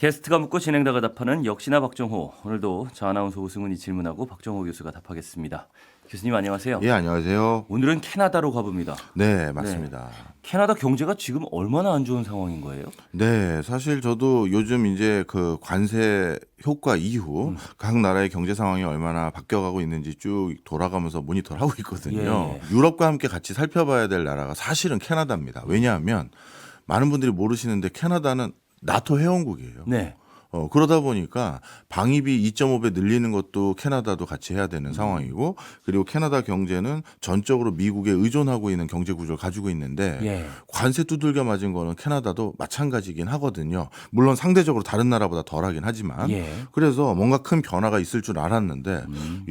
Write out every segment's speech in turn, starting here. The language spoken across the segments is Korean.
게스트가 묻고 진행자가 답하는 역시나 박정호. 오늘도 저 아나운서 오승훈이 질문하고 박정호 교수가 답하겠습니다. 교수님 안녕하세요. 예, 안녕하세요. 오늘은 캐나다로 가봅니다. 네, 맞습니다. 캐나다 경제가 지금 얼마나 안 좋은 상황인 거예요? 네, 사실 저도 요즘 이제 그 관세 효과 이후 각 나라의 경제 상황이 얼마나 바뀌어가고 있는지 쭉 돌아가면서 모니터를 하고 있거든요. 예. 유럽과 함께 같이 살펴봐야 될 나라가 사실은 캐나다입니다. 왜냐하면 많은 분들이 모르시는데 캐나다는 나토 회원국이에요. 네. 그러다 보니까 방위비 2.5배 늘리는 것도 캐나다도 같이 해야 되는 상황이고, 그리고 캐나다 경제는 전적으로 미국에 의존하고 있는 경제 구조를 가지고 있는데 예. 관세 두들겨 맞은 거는 캐나다도 마찬가지긴 하거든요. 물론 상대적으로 다른 나라보다 덜하긴 하지만 예. 그래서 뭔가 큰 변화가 있을 줄 알았는데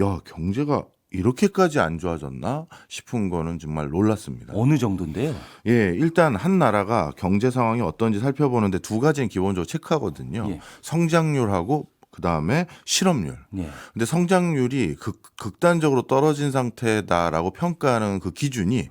야, 경제가 이렇게까지 안 좋아졌나 싶은 거는 정말 놀랐습니다. 어느 정도인데요? 예, 일단 한 나라가 경제 상황이 어떤지 살펴보는데 두 가지는 기본적으로 체크하거든요. 예. 성장률하고 그다음에 실업률. 예. 근데 성장률이 극단적으로 떨어진 상태다라고 평가하는 그 기준이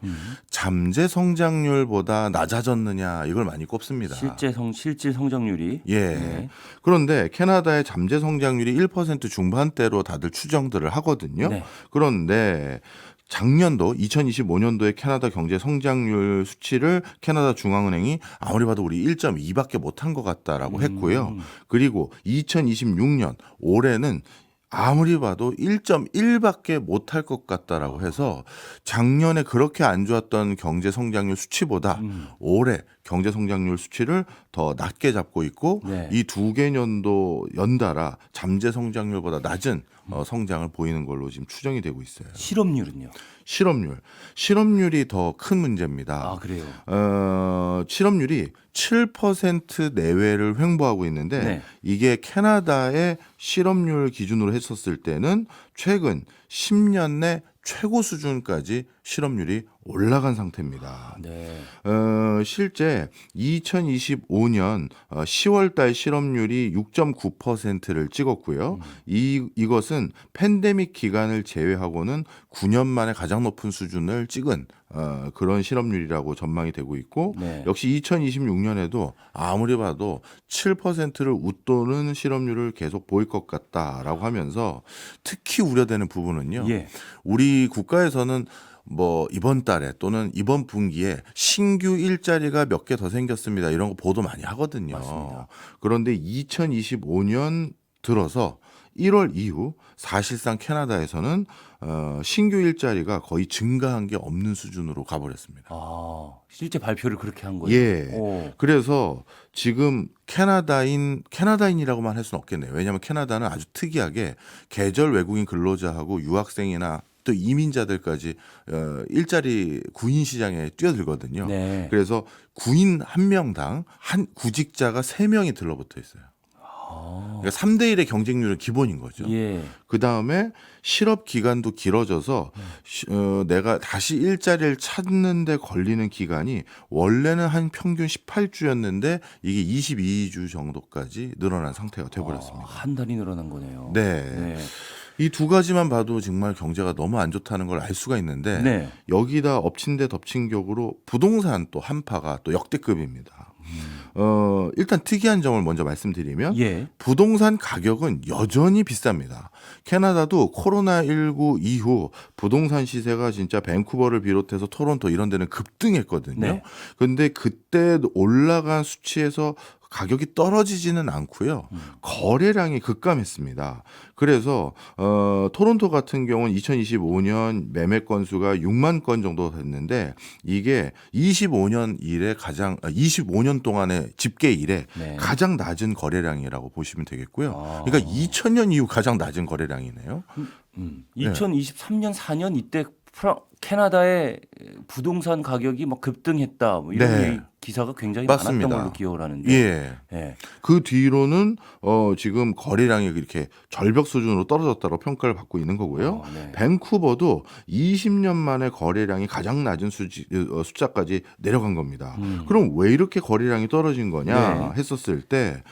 잠재 성장률보다 낮아졌느냐 이걸 많이 꼽습니다. 실질 성장률이. 예. 네. 그런데 캐나다의 잠재 성장률이 1% 중반대로 다들 추정들을 하거든요. 네. 그런데 작년도 2025년도에 캐나다 경제 성장률 수치를 캐나다 중앙은행이 아무리 봐도 우리 1.2밖에 못한 것 같다라고 했고요. 그리고 2026년 올해는 아무리 봐도 1.1밖에 못할 것 같다라고 해서 작년에 그렇게 안 좋았던 경제 성장률 수치보다 올해 경제 성장률 수치를 더 낮게 잡고 있고 네. 이 두 개년도 연달아 잠재 성장률보다 낮은 성장을 보이는 걸로 지금 추정이 되고 있어요. 실업률은요? 실업률이 더 큰 문제입니다. 아, 그래요. 실업률이 7% 내외를 횡보하고 있는데 네. 이게 캐나다의 실업률 기준으로 했었을 때는 최근 10년 내 최고 수준까지 실업률이 올라간 상태입니다. 네. 실제 2025년 10월 달 실업률이 6.9%를 찍었고요. 이것은 팬데믹 기간을 제외하고는 9년 만에 가장 높은 수준을 찍은 그런 실업률이라고 전망이 되고 있고 네. 역시 2026년에도 아무리 봐도 7%를 웃도는 실업률을 계속 보일 것 같다라고 하면서 특히 우려되는 부분은요. 예. 우리 국가에서는 뭐 이번 달에 또는 이번 분기에 신규 일자리가 몇 개 더 생겼습니다. 이런 거 보도 많이 하거든요. 맞습니다. 그런데 2025년 들어서 1월 이후 사실상 캐나다에서는 신규 일자리가 거의 증가한 게 없는 수준으로 가버렸습니다. 아, 실제 발표를 그렇게 한 거예요? 예. 오. 그래서 지금 캐나다인이라고만 할 수는 없겠네요. 왜냐하면 캐나다는 아주 특이하게 계절 외국인 근로자하고 유학생이나 또 이민자들까지 일자리 구인 시장에 뛰어들거든요. 네. 그래서 구인 한 명당 한 구직자가 3명이 들러붙어 있어요. 아. 그러니까 3대 1의 경쟁률은 기본인 거죠. 예. 그다음에 실업 기간도 길어져서 내가 다시 일자리를 찾는데 걸리는 기간이 원래는 한 평균 18주였는데 이게 22주 정도까지 늘어난 상태가 돼버렸습니다. 한 달이 늘어난 거네요. 네. 네. 이 두 가지만 봐도 정말 경제가 너무 안 좋다는 걸 알 수가 있는데 네. 여기다 엎친 데 덮친 격으로 부동산 또 한파가 또 역대급입니다. 일단 특이한 점을 먼저 말씀드리면 예. 부동산 가격은 여전히 비쌉니다. 캐나다도 코로나19 이후 부동산 시세가 진짜 밴쿠버를 비롯해서 토론토 이런 데는 급등했거든요. 네. 근데 그때 올라간 수치에서 가격이 떨어지지는 않고요. 거래량이 급감했습니다. 그래서 토론토 같은 경우는 2025년 매매 건수가 6만 건 정도 됐는데 이게 25년 동안의 집계 이래 네. 가장 낮은 거래량이라고 보시면 되겠고요. 아. 그러니까 2000년 이후 가장 낮은 거래량이네요. 2023년 4년 이때 캐나다의 부동산 가격이 막 급등했다. 뭐 이런 네. 기사가 굉장히 맞습니다. 많았던 걸로 기억을 하는데. 예. 예. 그 뒤로는 지금 거래량이 이렇게 절벽 수준으로 떨어졌다고 평가를 받고 있는 거고요. 네. 밴쿠버도 20년 만에 거래량이 가장 낮은 숫자까지 내려간 겁니다. 그럼 왜 이렇게 거래량이 떨어진 거냐 네. 했었을 때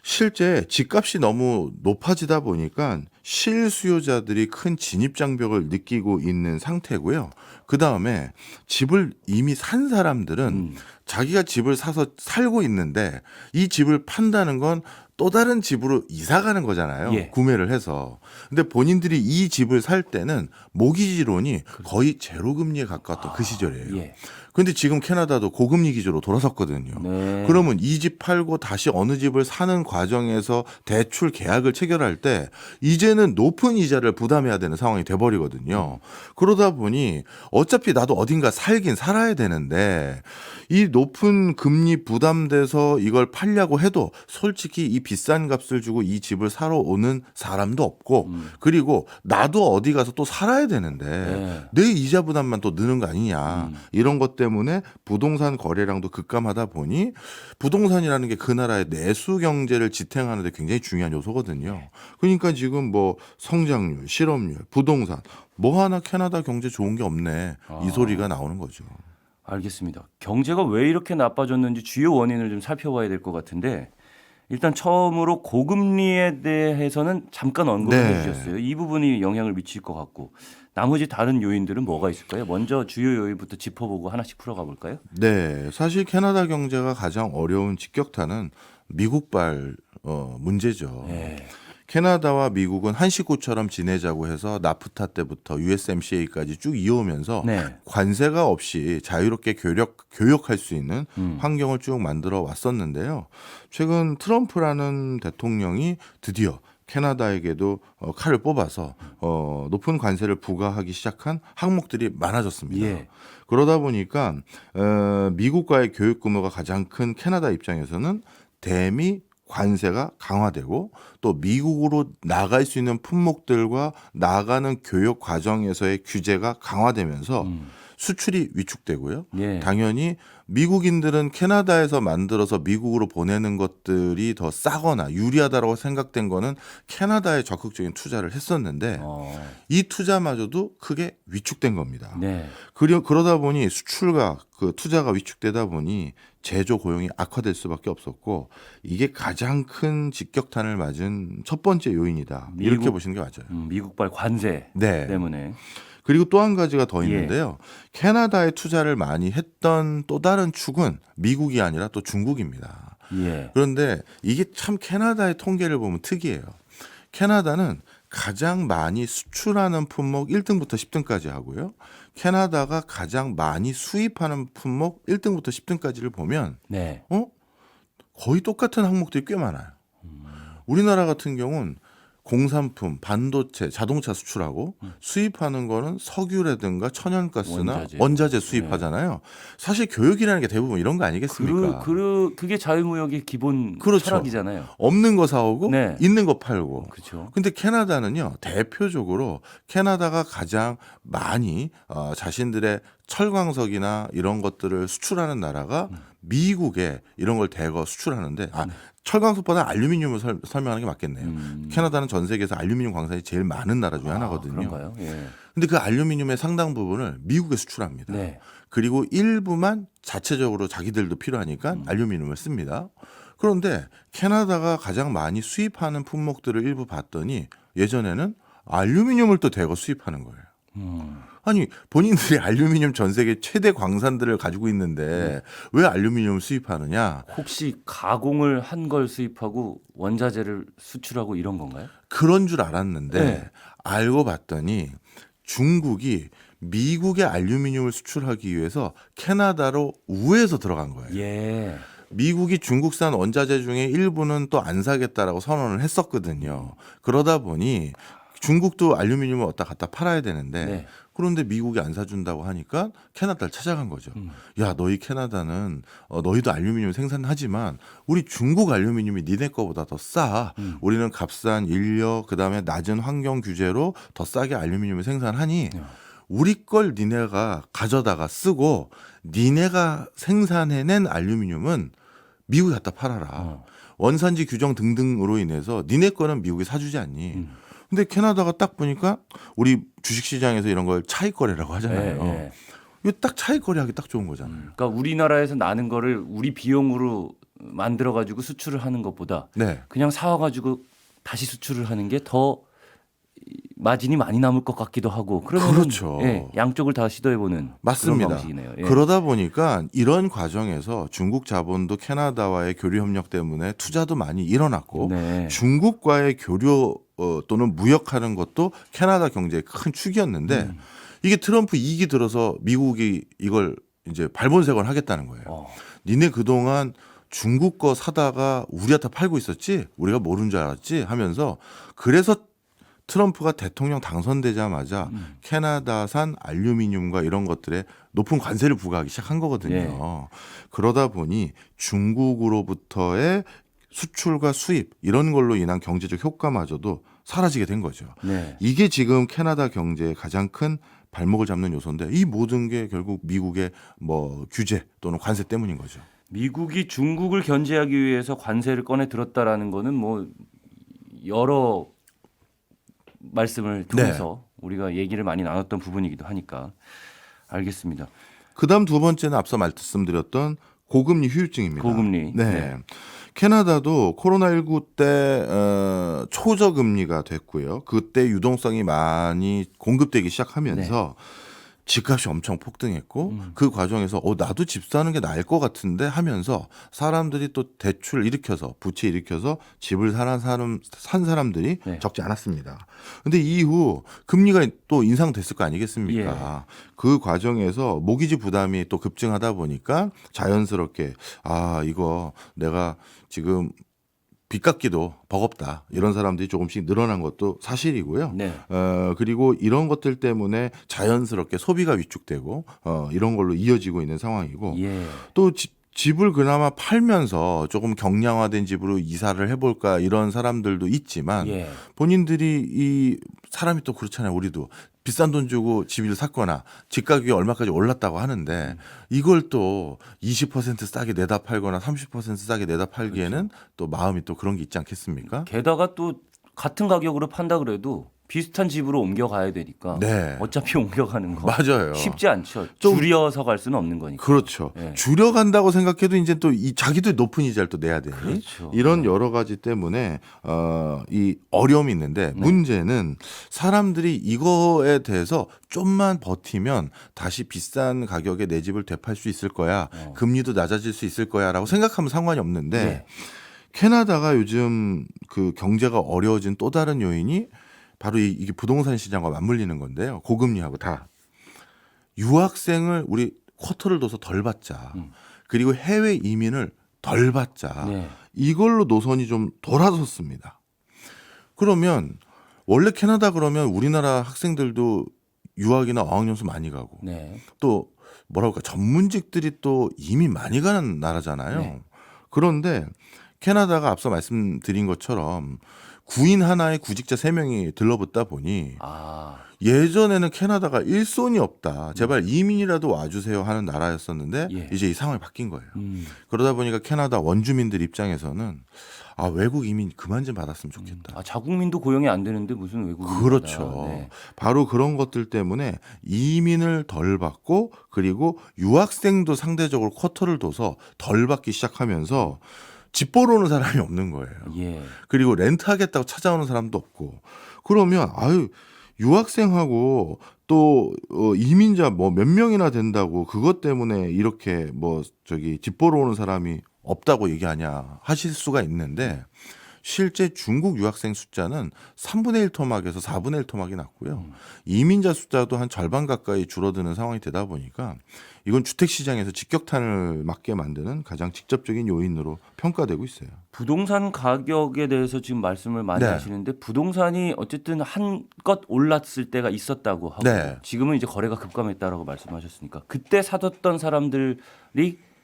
실제 집값이 너무 높아지다 보니까 실수요자들이 큰 진입 장벽을 느끼고 있는 상태고요. 그 다음에 집을 이미 산 사람들은 자기가 집을 사서 살고 있는데 이 집을 판다는 건 또 다른 집으로 이사 가는 거잖아요. 예. 구매를 해서. 근데 본인들이 이 집을 살 때는 모기지론이 거의 제로 금리에 가까웠던 그 시절이에요. 예. 근데 지금 캐나다도 고금리 기조로 돌아섰거든요. 네. 그러면 이 집 팔고 다시 어느 집을 사는 과정에서 대출 계약을 체결할 때 이제는 높은 이자를 부담해야 되는 상황이 돼버리거든요. 그러다 보니 어차피 나도 어딘가 살긴 살아야 되는데 이 높은 금리 부담돼서 이걸 팔려고 해도 솔직히 이 비싼 값을 주고 이 집을 사러 오는 사람도 없고 그리고 나도 어디 가서 또 살아야 되는데 네. 내 이자 부담만 또 느는 거 아니냐 이런 것 때문에 부동산 거래량도 급감하다 보니 부동산이라는 게 그 나라의 내수 경제를 지탱하는 데 굉장히 중요한 요소거든요. 그러니까 지금 뭐 성장률, 실업률, 부동산 뭐 하나 캐나다 경제 좋은 게 없네 이 소리가 나오는 거죠. 알겠습니다. 경제가 왜 이렇게 나빠졌는지 주요 원인을 좀 살펴봐야 될 것 같은데 일단 처음으로 고금리에 대해서는 잠깐 언급을 네. 해주셨어요. 이 부분이 영향을 미칠 것 같고 나머지 다른 요인들은 뭐가 있을까요? 먼저 주요 요인부터 짚어보고 하나씩 풀어가 볼까요? 네, 사실 캐나다 경제가 가장 어려운 직격탄은 미국발 문제죠. 네. 캐나다와 미국은 한 식구처럼 지내자고 해서 나프타 때부터 USMCA까지 쭉 이어오면서 네. 관세가 없이 자유롭게 교역할 수 있는 환경을 쭉 만들어 왔었는데요. 최근 트럼프라는 대통령이 드디어 캐나다에게도 칼을 뽑아서 높은 관세를 부과하기 시작한 항목들이 많아졌습니다. 예. 그러다 보니까 미국과의 교육 규모가 가장 큰 캐나다 입장에서는 대미 관세가 강화되고 또 미국으로 나갈 수 있는 품목들과 나가는 교역 과정에서의 규제가 강화되면서 수출이 위축되고요. 예. 당연히 미국인들은 캐나다에서 만들어서 미국으로 보내는 것들이 더 싸거나 유리하다고 생각된 거는 캐나다에 적극적인 투자를 했었는데 이 투자마저도 크게 위축된 겁니다. 네. 그러다 보니 수출과 그 투자가 위축되다 보니 제조 고용이 악화될 수밖에 없었고 이게 가장 큰 직격탄을 맞은 첫 번째 요인이다. 이렇게 미국- 보시는 게 맞아요. 미국발 관세 네. 때문에. 그리고 또 한 가지가 더 예. 있는데요. 캐나다에 투자를 많이 했던 또 다른 축은 미국이 아니라 또 중국입니다. 예. 그런데 이게 참 캐나다의 통계를 보면 특이해요. 캐나다는 가장 많이 수출하는 품목 1등부터 10등까지 하고요. 캐나다가 가장 많이 수입하는 품목 1등부터 10등까지를 보면 네. 거의 똑같은 항목들이 꽤 많아요. 우리나라 같은 경우는 공산품, 반도체, 자동차 수출하고 수입하는 거는 석유라든가 천연가스나 원자재 수입하잖아요. 사실 교육이라는 게 대부분 이런 거 아니겠습니까? 그게 자유무역의 기본 그렇죠. 철학이잖아요. 없는 거 사오고 네. 있는 거 팔고. 그렇죠. 근데 캐나다는요, 대표적으로 캐나다가 가장 많이 자신들의 철광석이나 이런 것들을 수출하는 나라가 미국에 이런 걸 대거 수출하는데 철광석보다 알루미늄을 설명하는 게 맞겠네요. 캐나다는 전 세계에서 알루미늄 광산이 제일 많은 나라 중에 하나거든요. 그런가요? 예. 근데 그 알루미늄의 상당 부분을 미국에 수출합니다. 네. 그리고 일부만 자체적으로 자기들도 필요하니까 알루미늄을 씁니다. 그런데 캐나다가 가장 많이 수입하는 품목들을 일부 봤더니 예전에는 알루미늄을 또 대거 수입하는 거예요. 아니 본인들이 알루미늄 전 세계 최대 광산들을 가지고 있는데 왜 알루미늄을 수입하느냐? 혹시 가공을 한 걸 수입하고 원자재를 수출하고 이런 건가요? 그런 줄 알았는데 네. 알고 봤더니 중국이 미국의 알루미늄을 수출하기 위해서 캐나다로 우회해서 들어간 거예요. 예. 미국이 중국산 원자재 중에 일부는 또 안 사겠다라고 선언을 했었거든요. 그러다 보니 중국도 알루미늄을 어디다 갖다 팔아야 되는데 네. 그런데 미국이 안 사준다고 하니까 캐나다를 찾아간 거죠. 야, 너희 캐나다는 너희도 알루미늄 생산하지만 우리 중국 알루미늄이 니네 거보다 더 싸. 우리는 값싼 인력 그다음에 낮은 환경 규제로 더 싸게 알루미늄을 생산하니 우리 걸 니네가 가져다가 쓰고 니네가 생산해낸 알루미늄은 미국에 갖다 팔아라. 원산지 규정 등등으로 인해서 니네 거는 미국에 사주지 않니. 근데 캐나다가 딱 보니까 우리 주식시장에서 이런 걸 차익거래라고 하잖아요. 예. 이거 딱 차익거래하기 딱 좋은 거잖아요. 그러니까 우리나라에서 나는 거를 우리 비용으로 만들어 가지고 수출을 하는 것보다 네. 그냥 사와 가지고 다시 수출을 하는 게 더 마진이 많이 남을 것 같기도 하고 그러면 그렇죠. 예, 양쪽을 다 시도해보는 맞습니다. 그런 방식이네요. 예. 그러다 보니까 이런 과정에서 중국 자본도 캐나다와의 교류 협력 때문에 투자도 많이 일어났고 네. 중국과의 교류 또는 무역하는 것도 캐나다 경제의 큰 축이었는데 이게 트럼프 2기 들어서 미국이 이걸 이제 발본색원 하겠다는 거예요. 니네 그동안 중국 거 사다가 우리한테 팔고 있었지? 우리가 모르는 줄 알았지? 하면서 그래서 트럼프가 대통령 당선되자마자 캐나다산 알루미늄과 이런 것들에 높은 관세를 부과하기 시작한 거거든요. 예. 그러다 보니 중국으로부터의 수출과 수입 이런 걸로 인한 경제적 효과마저도 사라지게 된 거죠. 네. 이게 지금 캐나다 경제의 가장 큰 발목을 잡는 요소인데 이 모든 게 결국 미국의 뭐 규제 또는 관세 때문인 거죠. 미국이 중국을 견제하기 위해서 관세를 꺼내 들었다라는 거는 뭐 여러 말씀을 통해서 우리가 얘기를 많이 나눴던 부분이기도 하니까 알겠습니다. 그다음 두 번째는 앞서 말씀드렸던 고금리 후유증입니다. 고금리. 네. 네. 캐나다도 코로나19 때 초저금리가 됐고요. 그때 유동성이 많이 공급되기 시작하면서 집값이 엄청 폭등했고 그 과정에서 나도 집 사는 게 나을 것 같은데 하면서 사람들이 또 대출 일으켜서 부채 일으켜서 집을 산 사람들이 네. 적지 않았습니다. 근데 이후 금리가 또 인상됐을 거 아니겠습니까? 그 과정에서 모기지 부담이 또 급증하다 보니까 자연스럽게 이거 내가 지금 빚 갚기도 버겁다 이런 사람들이 조금씩 늘어난 것도 사실이고요. 네. 그리고 이런 것들 때문에 자연스럽게 소비가 위축되고 이런 걸로 이어지고 있는 상황이고 예. 또 집을 그나마 팔면서 조금 경량화된 집으로 이사를 해볼까 이런 사람들도 있지만 예. 본인들이 이 사람이 또 그렇잖아요. 우리도 비싼 돈 주고 집을 샀거나 집 가격이 얼마까지 올랐다고 하는데 이걸 또 20% 싸게 내다 팔거나 30% 싸게 내다 팔기에는 또 마음이 또 그런 게 있지 않겠습니까? 게다가 또 같은 가격으로 판다 그래도 비슷한 집으로 옮겨가야 되니까 네. 어차피 옮겨가는 거 맞아요. 쉽지 않죠. 좀- 줄여서 갈 수는 없는 거니까. 그렇죠. 네. 줄여간다고 생각해도 이제 또 이 자기도 높은 이자를 또 내야 되니 그렇죠. 이런 여러 가지 때문에 이 어려움이 있는데 문제는 사람들이 이거에 대해서 좀만 버티면 다시 비싼 가격에 내 집을 되팔 수 있을 거야. 금리도 낮아질 수 있을 거야라고 생각하면 상관이 없는데 네. 캐나다가 요즘 그 경제가 어려워진 또 다른 요인이 바로 이게 부동산 시장과 맞물리는 건데요. 고금리하고 다. 유학생을 우리 쿼터를 둬서 덜 받자. 그리고 해외 이민을 덜 받자. 네. 이걸로 노선이 좀 돌아섰습니다. 그러면 원래 캐나다 그러면 우리나라 학생들도 유학이나 어학연수 많이 가고 네. 또 뭐랄까 전문직들이 또 이미 많이 가는 나라잖아요. 네. 그런데 캐나다가 앞서 말씀드린 것처럼 구인 하나에 구직자 3명이 들러붙다 보니 아, 예전에는 캐나다가 일손이 없다. 제발 이민이라도 와주세요 하는 나라였었는데 예. 이제 이 상황이 바뀐 거예요. 그러다 보니까 캐나다 원주민들 입장에서는 외국 이민 그만 좀 받았으면 좋겠다. 자국민도 고용이 안 되는데 무슨 외국인? 그렇죠. 네. 바로 그런 것들 때문에 이민을 덜 받고 그리고 유학생도 상대적으로 쿼터를 둬서 덜 받기 시작하면서 집 보러 오는 사람이 없는 거예요. 예. 그리고 렌트하겠다고 찾아오는 사람도 없고 그러면 유학생하고 또 이민자 뭐 몇 명이나 된다고 그것 때문에 이렇게 집 보러 오는 사람이 없다고 얘기하냐 하실 수가 있는데 실제 중국 유학생 숫자는 3분의 1 토막에서 4분의 1 토막이 났고요. 이민자 숫자도 한 절반 가까이 줄어드는 상황이 되다 보니까 이건 주택 시장에서 직격탄을 맞게 만드는 가장 직접적인 요인으로 평가되고 있어요. 부동산 가격에 대해서 지금 말씀을 많이 네. 하시는데 부동산이 어쨌든 한껏 올랐을 때가 있었다고 하고 네. 지금은 이제 거래가 급감했다라고 말씀하셨으니까 그때 사뒀던 사람들이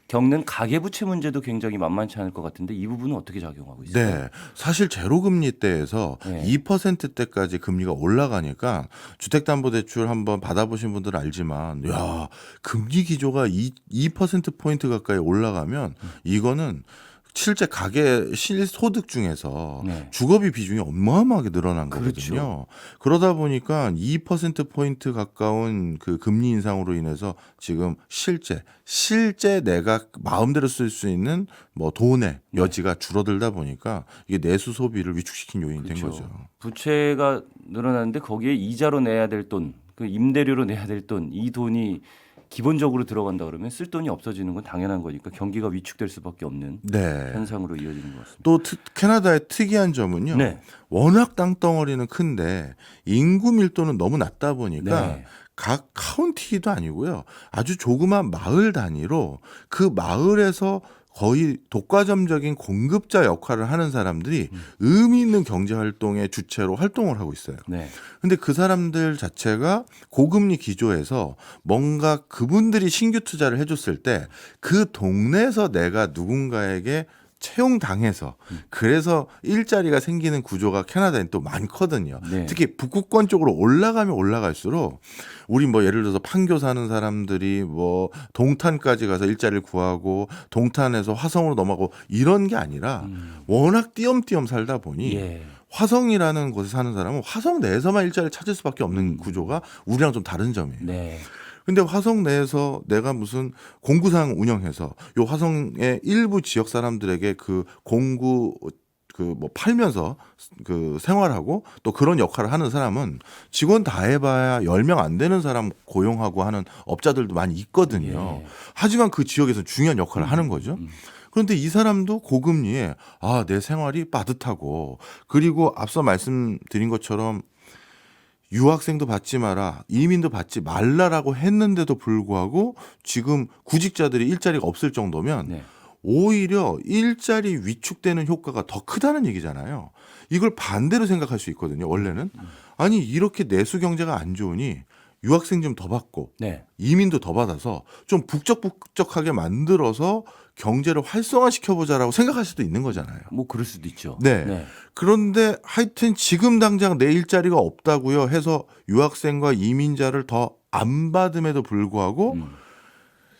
겪는 가계부채 문제도 굉장히 만만치 않을 것 같은데 이 부분은 어떻게 작용하고 있어요? 네. 사실 제로금리 때에서 네. 2%대까지 금리가 올라가니까 주택담보대출 한번 받아보신 분들은 알지만 금리 기조가 2%포인트 가까이 올라가면 이거는 실제 가계 실소득 중에서 네. 주거비 비중이 어마어마하게 늘어난 거거든요. 그렇죠. 그러다 보니까 2%포인트 가까운 그 금리 인상으로 인해서 지금 실제 내가 마음대로 쓸 수 있는 뭐 돈의 여지가 줄어들다 보니까 이게 내수 소비를 위축시킨 요인이 된 그렇죠. 거죠. 부채가 늘어나는데 거기에 이자로 내야 될 돈, 그 임대료로 내야 될 돈, 이 돈이 기본적으로 들어간다 그러면 쓸 돈이 없어지는 건 당연한 거니까 경기가 위축될 수밖에 없는 네. 현상으로 이어지는 것 같습니다. 또 캐나다의 특이한 점은요. 네. 워낙 땅덩어리는 큰데 인구 밀도는 너무 낮다 보니까 네. 각 카운티도 아니고요. 아주 조그만 마을 단위로 그 마을에서 거의 독과점적인 공급자 역할을 하는 사람들이 의미 있는 경제 활동의 주체로 활동을 하고 있어요. 네. 근데 그 사람들 자체가 고금리 기조에서 뭔가 그분들이 신규 투자를 해줬을 때 그 동네에서 내가 누군가에게 채용당해서 그래서 일자리가 생기는 구조가 캐나다엔 또 많거든요. 네. 특히 북극권 쪽으로 올라가면 올라갈수록 우리 뭐 예를 들어서 판교 사는 사람들이 뭐 동탄까지 가서 일자리를 구하고 동탄에서 화성으로 넘어가고 이런 게 아니라 워낙 띄엄띄엄 살다 보니 예. 화성이라는 곳에 사는 사람은 화성 내에서만 일자리를 찾을 수밖에 없는 구조가 우리랑 좀 다른 점이에요. 네. 근데 화성 내에서 내가 무슨 공구상 운영해서 요 화성의 일부 지역 사람들에게 그 공구 그 뭐 팔면서 그 생활하고 또 그런 역할을 하는 사람은 직원 다 해봐야 10명 안 되는 사람 고용하고 하는 업자들도 많이 있거든요. 예. 하지만 그 지역에서 중요한 역할을 하는 거죠. 그런데 이 사람도 고금리에 내 생활이 빠듯하고 그리고 앞서 말씀드린 것처럼 유학생도 받지 마라, 이민도 받지 말라라고 했는데도 불구하고 지금 구직자들이 일자리가 없을 정도면 네. 오히려 일자리 위축되는 효과가 더 크다는 얘기잖아요. 이걸 반대로 생각할 수 있거든요. 원래는 아니 이렇게 내수 경제가 안 좋으니 유학생 좀 더 받고 네. 이민도 더 받아서 좀 북적북적하게 만들어서 경제를 활성화시켜보자라고 생각할 수도 있는 거잖아요. 뭐 그럴 수도 있죠. 네. 그런데 하여튼 지금 당장 내 일자리가 없다고요 해서 유학생과 이민자를 더 안 받음에도 불구하고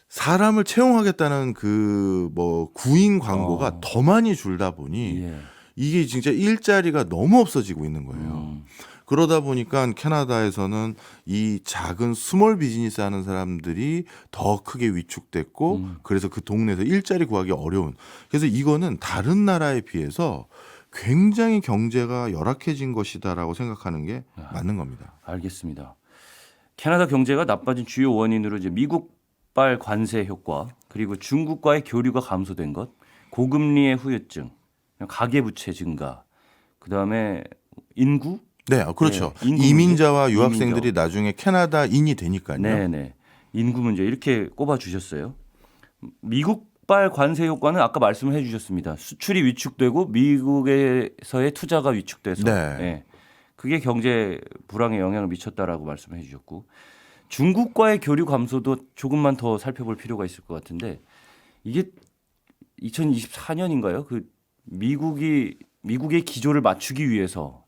사람을 채용하겠다는 그 뭐 구인 광고가 더 많이 줄다 보니 예. 이게 진짜 일자리가 너무 없어지고 있는 거예요. 그러다 보니까 캐나다에서는 이 작은 스몰 비즈니스 하는 사람들이 더 크게 위축됐고 그래서 그 동네에서 일자리 구하기 어려운. 그래서 이거는 다른 나라에 비해서 굉장히 경제가 열악해진 것이다라고 생각하는 게 맞는 겁니다. 알겠습니다. 캐나다 경제가 나빠진 주요 원인으로 이제 미국발 관세 효과, 그리고 중국과의 교류가 감소된 것, 고금리의 후유증, 가계부채 증가, 그다음에 인구? 네, 그렇죠. 네, 인구 이민자와 문제? 유학생들이 이민자. 나중에 캐나다인이 되니까요. 네네. 인구 문제 이렇게 꼽아 주셨어요. 미국발 관세 효과는 아까 말씀을 해주셨습니다. 수출이 위축되고 미국에서의 투자가 위축돼서 네. 네. 그게 경제 불황에 영향을 미쳤다라고 말씀을 해주셨고 중국과의 교류 감소도 조금만 더 살펴볼 필요가 있을 것 같은데 이게 2024년인가요? 그 미국의 기조를 맞추기 위해서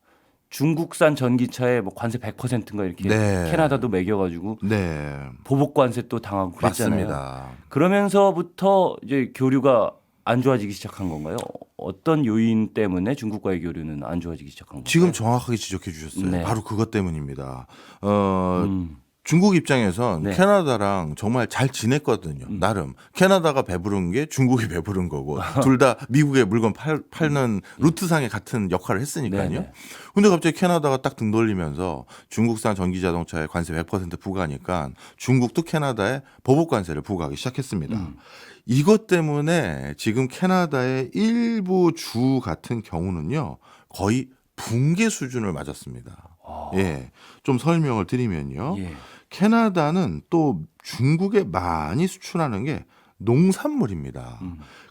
중국산 전기차에 뭐 관세 100%인가 이렇게 네. 캐나다도 매겨가지고 네. 보복 관세 또 당하고 그랬잖아요. 맞습니다. 그러면서부터 이제 교류가 안 좋아지기 시작한 건가요? 어떤 요인 때문에 중국과의 교류는 안 좋아지기 시작한 건가요? 지금 정확하게 지적해 주셨어요. 네. 바로 그것 때문입니다. 음, 중국 입장에선 네. 캐나다랑 정말 잘 지냈거든요. 나름 캐나다가 배부른 게 중국이 배부른 거고 둘 다 미국에 물건 팔는 루트상의 같은 역할을 했으니까요. 네네. 근데 갑자기 캐나다가 딱 등 돌리면서 중국산 전기 자동차에 관세 100% 부과하니까 중국도 캐나다에 보복 관세를 부과하기 시작했습니다. 이것 때문에 지금 캐나다의 일부 주 같은 경우는요 거의 붕괴 수준을 맞았습니다. 예, 좀 설명을 드리면요. 예. 캐나다는 또 중국에 많이 수출하는 게 농산물입니다.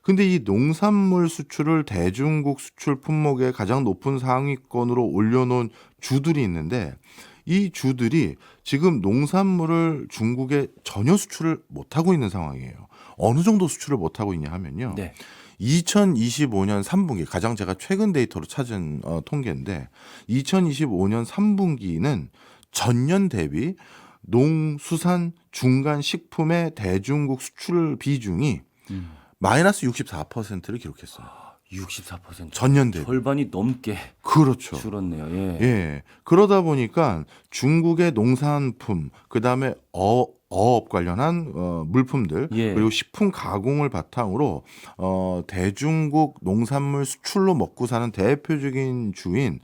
근데 이 농산물 수출을 대중국 수출 품목의 가장 높은 상위권으로 올려놓은 주들이 있는데 이 주들이 지금 농산물을 중국에 전혀 수출을 못하고 있는 상황이에요. 어느 정도 수출을 못하고 있냐 하면요. 네. 2025년 3분기 가장 제가 최근 데이터로 찾은 통계인데 2025년 3분기는 전년 대비 농수산 중간 식품의 대중국 수출 비중이 마이너스 64%를 기록했어요. 64% 전년 대비. 절반이 넘게 그렇죠. 줄었네요. 예. 예. 그러다 보니까 중국의 농산품, 그다음에 어업 관련한 물품들 예. 그리고 식품 가공을 바탕으로 대중국 농산물 수출로 먹고 사는 대표적인 주인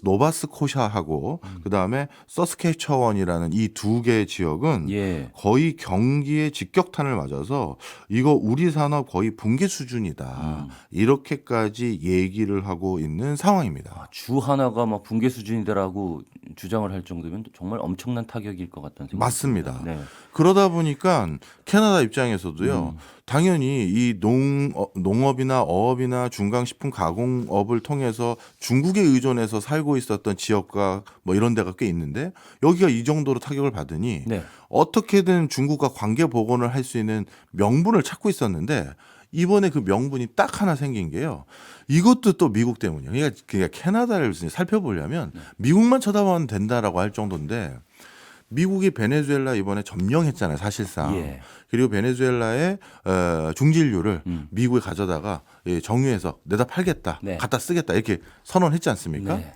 노바스코샤하고 그다음에 서스케처원이라는 이 두 개의 지역은 예. 거의 경기에 직격탄을 맞아서 이거 우리 산업 거의 붕괴 수준이다. 이렇게까지 얘기를 하고 있는 상황입니다. 주 하나가 막 붕괴 수준이다라고 주장을 할 정도면 정말 엄청난 타격일 것 같다는 생각이 맞습니다. 듭니다. 네. 그러다 보니까 캐나다 입장에서도요. 당연히 이 농업이나 어업이나 중간식품 가공업을 통해서 중국에 의존해서 살고 있었던 지역과 뭐 이런 데가 꽤 있는데 여기가 이 정도로 타격을 받으니 네. 어떻게든 중국과 관계 복원을 할 수 있는 명분을 찾고 있었는데 이번에 그 명분이 딱 하나 생긴 게요. 이것도 또 미국 때문이에요. 그러니까 캐나다를 살펴보려면 미국만 쳐다보면 된다라고 할 정도인데 미국이 베네수엘라 이번에 점령했잖아요, 사실상. 예. 그리고 베네수엘라의 중진류를 미국에 가져다가 정유해서 내다 팔겠다, 네. 갖다 쓰겠다 이렇게 선언했지 않습니까? 네.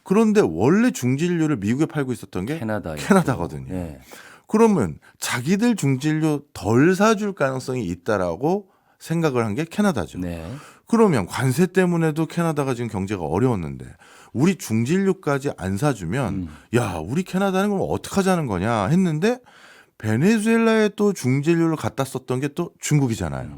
그런데 원래 중진류를 미국에 팔고 있었던 게 캐나다거든요. 네. 그러면 자기들 중진류 덜 사줄 가능성이 있다라고 생각을 한 게 캐나다죠. 네. 그러면 관세 때문에도 캐나다가 지금 경제가 어려웠는데 우리 중진류까지 안 사주면 야 우리 캐나다는 그럼 어떡하자는 거냐 했는데 베네수엘라에 또 중진류를 갖다 썼던 게 또 중국이잖아요.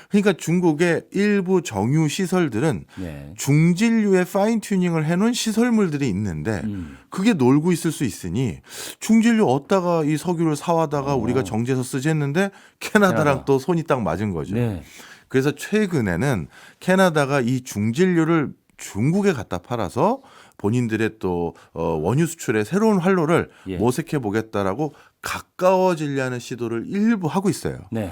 그러니까 중국의 일부 정유 시설들은 네. 중진류의 파인 튜닝을 해놓은 시설물들이 있는데 그게 놀고 있을 수 있으니 중진류 얻다가 이 석유를 사와다가 우리가 정제해서 쓰지 했는데 캐나다랑 캐나다. 또 손이 딱 맞은 거죠. 네. 그래서 최근에는 캐나다가 이 중진류를 중국에 갖다 팔아서 본인들의 또 원유 수출의 새로운 활로를 예. 모색해 보겠다라고 가까워지려는 시도를 일부 하고 있어요. 네.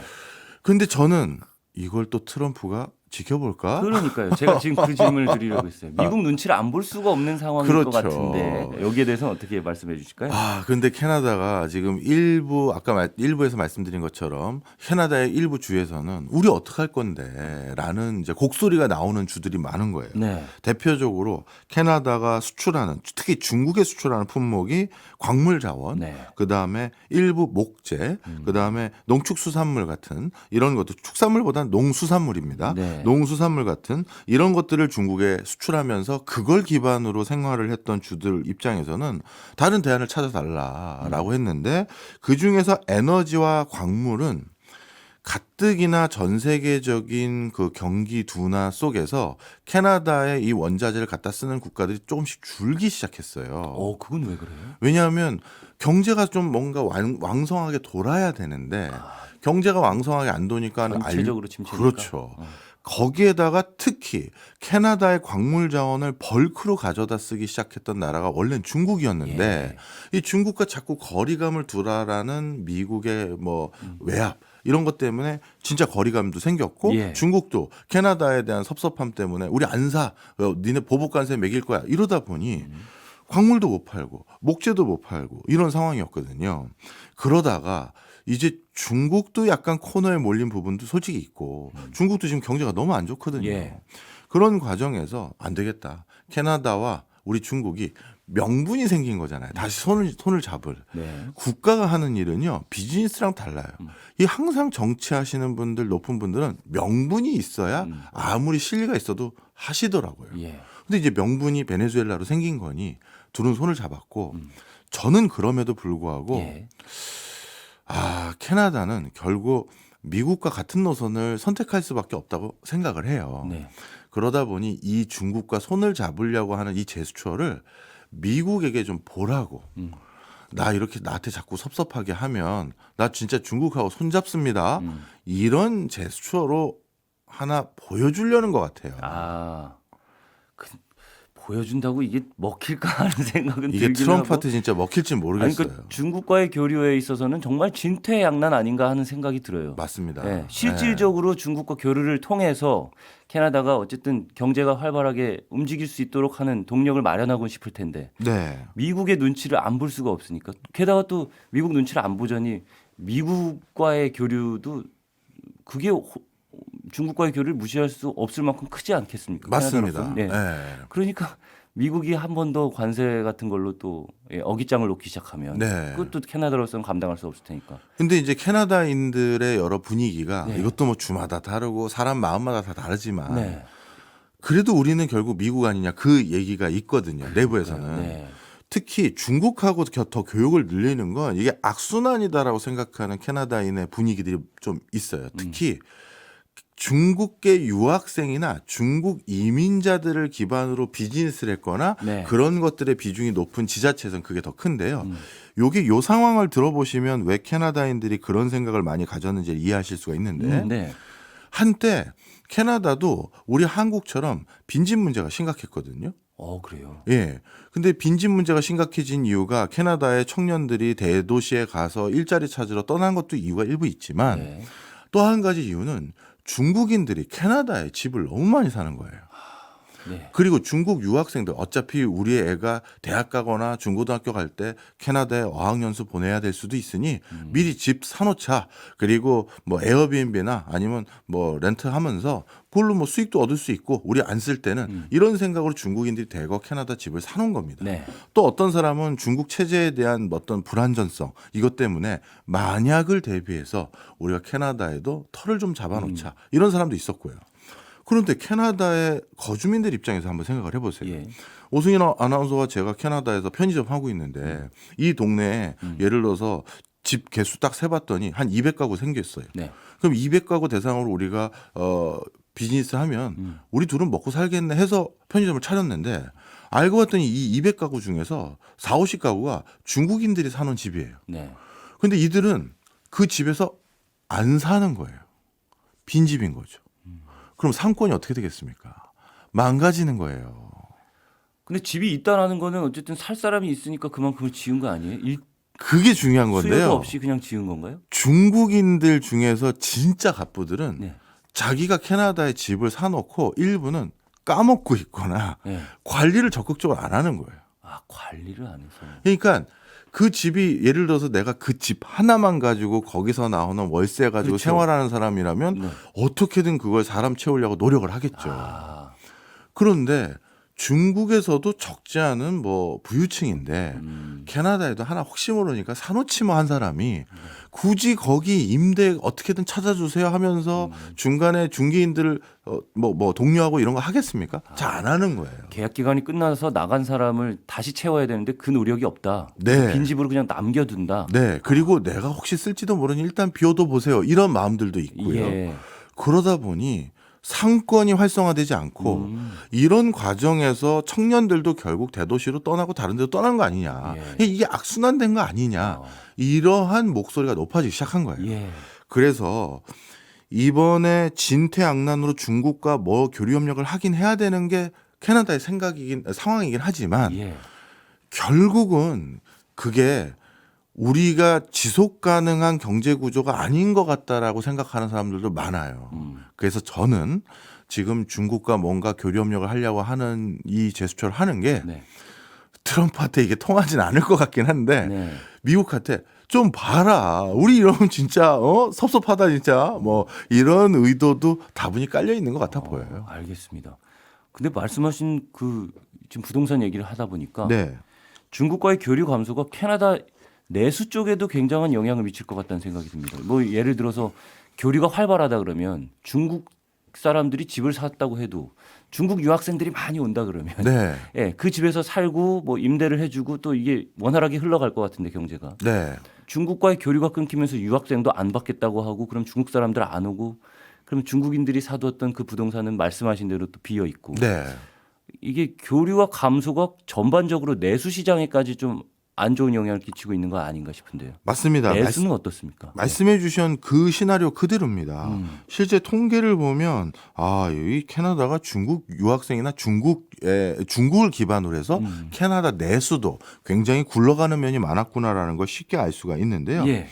근데 저는 이걸 또 트럼프가 지켜볼까? 그러니까요. 제가 지금 그 질문을 드리려고 했어요. 미국 눈치를 안 볼 수가 없는 상황일 그렇죠. 것 같은데 여기에 대해서는 어떻게 말씀해 주실까요? 근데 캐나다가 지금 일부에서 말씀드린 것처럼 캐나다의 일부 주에서는 우리 어떡할 건데라는 이제 곡소리가 나오는 주들이 많은 거예요. 네. 대표적으로 캐나다가 수출하는 특히 중국에 수출하는 품목이 광물 자원, 네. 그다음에 일부 목재, 그다음에 농축수산물 같은 이런 것도 축산물보다는 농수산물입니다. 네. 농수산물 같은 이런 것들을 중국에 수출하면서 그걸 기반으로 생활을 했던 주들 입장에서는 다른 대안을 찾아달라라고 했는데 그중에서 에너지와 광물은 가뜩이나 전 세계적인 그 경기 둔화 속에서 캐나다의 이 원자재를 갖다 쓰는 국가들이 조금씩 줄기 시작했어요. 그건 왜 그래요? 왜냐하면 경제가 좀 뭔가 왕성하게 돌아야 되는데 경제가 왕성하게 안 도니까 전체적으로 침체니까. 그렇죠. 거기에다가 특히 캐나다의 광물 자원을 벌크로 가져다 쓰기 시작했던 나라가 원래는 중국이었는데 이 중국과 자꾸 거리감을 두라라는 미국의 뭐 외압 이런 것 때문에 진짜 거리감도 생겼고 중국도 캐나다에 대한 섭섭함 때문에 우리 안 사, 니네 보복 관세 매길 거야 이러다 보니 광물도 못 팔고 목재도 못 팔고 이런 상황이었거든요. 그러다가 이제 중국도 약간 코너에 몰린 부분도 솔직히 있고 중국도 지금 경제가 너무 안 좋거든요. 그런 과정에서 안 되겠다. 캐나다와 우리 중국이 명분이 생긴 거잖아요. 다시 손을 잡을. 네. 국가가 하는 일은요. 비즈니스랑 달라요. 이 항상 정치하시는 분들 높은 분들은 명분이 있어야 아무리 실리가 있어도 하시더라고요. 근데 이제 명분이 베네수엘라로 생긴 거니 둘은 손을 잡았고 저는 그럼에도 불구하고 캐나다는 결국 미국과 같은 노선을 선택할 수밖에 없다고 생각을 해요. 그러다 보니 이 중국과 손을 잡으려고 하는 이 제스처를 미국에게 좀 보라고. 나 이렇게 나한테 자꾸 섭섭하게 하면 나 진짜 중국하고 손 잡습니다. 이런 제스처로 하나 보여주려는 것 같아요. 보여준다고 이게 먹힐까 하는 생각은 이게 들긴 트럼프한테 하고. 진짜 먹힐지 모르겠어요. 그러니까 중국과의 교류에 있어서는 정말 진퇴양난 아닌가 하는 생각이 들어요. 맞습니다. 네, 실질적으로 중국과 교류를 통해서 캐나다가 어쨌든 경제가 활발하게 움직일 수 있도록 하는 동력을 마련하고 싶을 텐데 미국의 눈치를 안 볼 수가 없으니까 게다가 또 미국 눈치를 안 보자니 미국과의 교류도 그게 중국과의 교류를 무시할 수 없을 만큼 크지 않겠습니까? 맞습니다. 캐나다로서는. 네. 네. 그러니까 미국이 한 번 더 관세 같은 걸로 또 어깃장을 놓기 시작하면 네. 그것도 캐나다로서는 감당할 수 없을 테니까. 근데 이제 캐나다인들의 여러 분위기가 네. 이것도 뭐 주마다 다르고 사람 마음마다 다 다르지만 네. 그래도 우리는 결국 미국 아니냐 그 얘기가 있거든요. 내부에서는. 네. 특히 중국하고 더 교역을 늘리는 건 이게 악순환이다라고 생각하는 캐나다인의 분위기들이 좀 있어요. 특히 중국계 유학생이나 중국 이민자들을 기반으로 비즈니스를 했거나 네. 그런 것들의 비중이 높은 지자체에서는 그게 더 큰데요. 요게 요 상황을 들어보시면 왜 캐나다인들이 그런 생각을 많이 가졌는지 이해하실 수가 있는데 네. 한때 캐나다도 우리 한국처럼 빈집 문제가 심각했거든요. 그래요. 예. 근데 빈집 문제가 심각해진 이유가 캐나다의 청년들이 대도시에 가서 일자리 찾으러 떠난 것도 이유가 일부 있지만 네. 또 한 가지 이유는 중국인들이 캐나다에 집을 너무 많이 사는 거예요. 네. 그리고 중국 유학생들 어차피 우리 애가 대학 가거나 중고등학교 갈 때 캐나다에 어학연수 보내야 될 수도 있으니 미리 집 사놓자. 그리고 뭐 에어비앤비나 아니면 뭐 렌트하면서 그걸로 뭐 수익도 얻을 수 있고 우리 안 쓸 때는 이런 생각으로 중국인들이 대거 캐나다 집을 사놓은 겁니다. 네. 또 어떤 사람은 중국 체제에 대한 어떤 불안전성 이것 때문에 만약을 대비해서 우리가 캐나다에도 터를 좀 잡아놓자 이런 사람도 있었고요. 그런데 캐나다의 거주민들 입장에서 한번 생각을 해보세요. 예. 오승인 아나운서와 제가 캐나다에서 편의점 하고 있는데 이 동네에 예를 들어서 집 개수 딱 세봤더니 한 200가구 생겼어요. 네. 그럼 200가구 대상으로 우리가 비즈니스 하면 우리 둘은 먹고 살겠네 해서 편의점을 차렸는데 알고 봤더니 이 200가구 중에서 4, 50가구가 중국인들이 사는 집이에요. 네. 근데 이들은 그 집에서 안 사는 거예요. 빈집인 거죠. 그럼 상권이 어떻게 되겠습니까? 망가지는 거예요. 근데 집이 있다라는 거는 어쨌든 살 사람이 있으니까 그만큼을 지은 거 아니에요? 그게 중요한 수요도 건데요. 없이 그냥 지은 건가요? 중국인들 중에서 진짜 갑부들은 네. 자기가 캐나다에 집을 사놓고 일부는 까먹고 있거나 네. 관리를 적극적으로 안 하는 거예요. 관리를 안 해서. 그러니까 그 집이 예를 들어서 내가 그 집 하나만 가지고 거기서 나오는 월세 가지고 그렇죠. 생활하는 사람이라면 네. 어떻게든 그걸 사람 채우려고 노력을 하겠죠. 그런데 중국에서도 적지 않은 뭐 부유층인데 캐나다에도 하나 혹시 모르니까 사놓지 뭐 한 사람이 굳이 거기 임대 어떻게든 찾아주세요 하면서 중간에 중개인들을 뭐 독려하고 이런 거 하겠습니까? 잘 안 하는 거예요. 계약 기간이 끝나서 나간 사람을 다시 채워야 되는데 그 노력이 없다. 네. 빈집으로 그냥 남겨둔다. 네. 그리고 내가 혹시 쓸지도 모르니 일단 비워둬 보세요. 이런 마음들도 있고요. 예. 그러다 보니 상권이 활성화되지 않고 이런 과정에서 청년들도 결국 대도시로 떠나고 다른 데로 떠난 거 아니냐. 예. 이게 악순환된 거 아니냐. 이러한 목소리가 높아지기 시작한 거예요. 예. 그래서 이번에 진퇴양난으로 중국과 뭐 교류 협력을 하긴 해야 되는 게 캐나다의 상황이긴 하지만 예. 결국은 그게 우리가 지속 가능한 경제 구조가 아닌 것 같다라고 생각하는 사람들도 많아요. 그래서 저는 지금 중국과 뭔가 교류 협력을 하려고 하는 이 제스처를 하는 게 네. 트럼프한테 이게 통하진 않을 것 같긴 한데 네. 미국한테 좀 봐라. 우리 이러면 진짜 섭섭하다 진짜. 뭐 이런 의도도 다분히 깔려 있는 것 같아 보여요. 알겠습니다. 근데 말씀하신 그 지금 부동산 얘기를 하다 보니까 네. 중국과의 교류 감소가 캐나다 내수 쪽에도 굉장한 영향을 미칠 것 같다는 생각이 듭니다. 뭐 예를 들어서 교류가 활발하다 그러면 중국 사람들이 집을 샀다고 해도 중국 유학생들이 많이 온다 그러면 네. 예, 그 집에서 살고 뭐 임대를 해주고 또 이게 원활하게 흘러갈 것 같은데 경제가 네. 중국과의 교류가 끊기면서 유학생도 안 받겠다고 하고 그럼 중국 사람들 안 오고 그럼 중국인들이 사두었던 그 부동산은 말씀하신 대로 또 비어 있고 네. 이게 교류와 감소가 전반적으로 내수 시장에까지 좀 안 좋은 영향을 끼치고 있는 거 아닌가 싶은데요. 맞습니다. 내수는 어떻습니까? 말씀해 주신 그 시나리오 그대로입니다. 실제 통계를 보면 여기 캐나다가 중국 유학생이나 중국을 기반으로 해서 캐나다 내수도 굉장히 굴러가는 면이 많았구나라는 걸 쉽게 알 수가 있는데요. 예.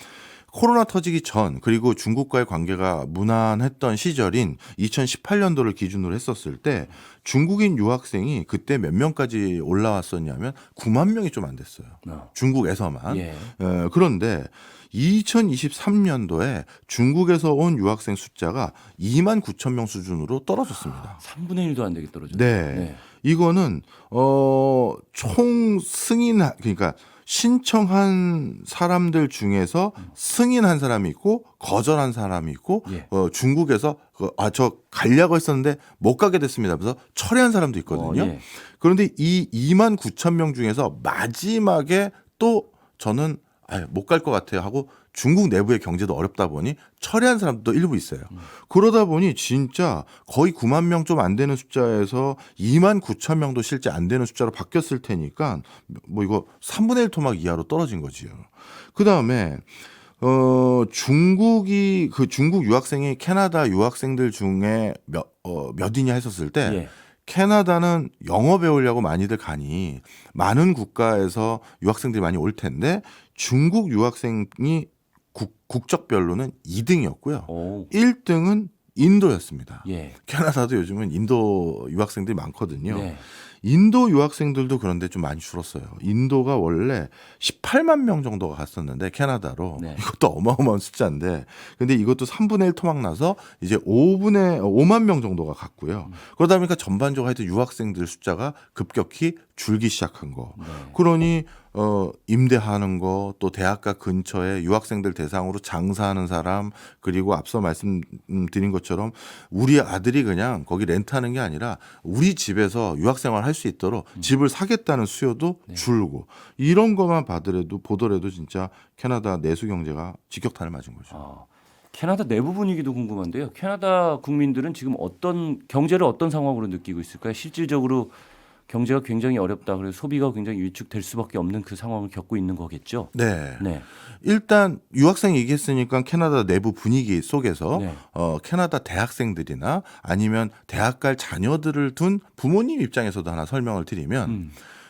코로나 터지기 전 그리고 중국과의 관계가 무난했던 시절인 2018년도를 기준으로 했었을 때 중국인 유학생이 그때 몇 명까지 올라왔었냐면 9만 명이 좀 안 됐어요. 중국에서만. 예. 그런데 2023년도에 중국에서 온 유학생 숫자가 2만 9천 명 수준으로 떨어졌습니다. 3분의 1도 안 되게 떨어졌네요. 네. 이거는 총 승인 그러니까 신청한 사람들 중에서 승인한 사람이 있고 거절한 사람이 있고 예. 중국에서 저 가려고 했었는데 못 가게 됐습니다. 그래서 철회한 사람도 있거든요. 예. 그런데 이 2만 9천 명 중에서 마지막에 또 저는 못 갈 것 같아요 하고 중국 내부의 경제도 어렵다 보니 철회한 사람도 일부 있어요. 그러다 보니 진짜 거의 9만 명 좀 안 되는 숫자에서 2만 9천 명도 실제 안 되는 숫자로 바뀌었을 테니까 뭐 이거 3분의 1 토막 이하로 떨어진 거지요. 그다음에 중국이 그 중국 유학생이 캐나다 유학생들 중에 몇이냐 했었을 때 예. 캐나다는 영어 배우려고 많이들 가니 많은 국가에서 유학생들이 많이 올 텐데 중국 유학생이 국적별로는 2등이었고요. 오. 1등은 인도였습니다. 예. 캐나다도 요즘은 인도 유학생들이 많거든요. 네. 인도 유학생들도 그런데 좀 많이 줄었어요. 인도가 원래 18만 명 정도가 갔었는데 캐나다로 네. 이것도 어마어마한 숫자인데 근데 이것도 3분의 1 토막 나서 이제 5만 명 정도가 갔고요. 그러다 보니까 전반적으로 하여튼 유학생들 숫자가 급격히 줄기 시작한 거. 네. 그러니 임대하는 거 또 대학가 근처에 유학생들 대상으로 장사하는 사람 그리고 앞서 말씀드린 것처럼 우리 아들이 그냥 거기 렌트하는 게 아니라 우리 집에서 유학생활 할 수 있도록 집을 사겠다는 수요도 줄고 이런 것만 보더라도 진짜 캐나다 내수 경제가 직격탄을 맞은 거죠. 아, 캐나다 내부 분위기도 궁금한데요. 캐나다 국민들은 지금 경제를 어떤 상황으로 느끼고 있을까요? 실질적으로 경제가 굉장히 어렵다. 그래서 소비가 굉장히 위축될 수밖에 없는 그 상황을 겪고 있는 거겠죠. 네. 네. 일단 유학생 얘기했으니까 캐나다 내부 분위기 속에서 네. 캐나다 대학생들이나 아니면 대학 갈 자녀들을 둔 부모님 입장에서도 하나 설명을 드리면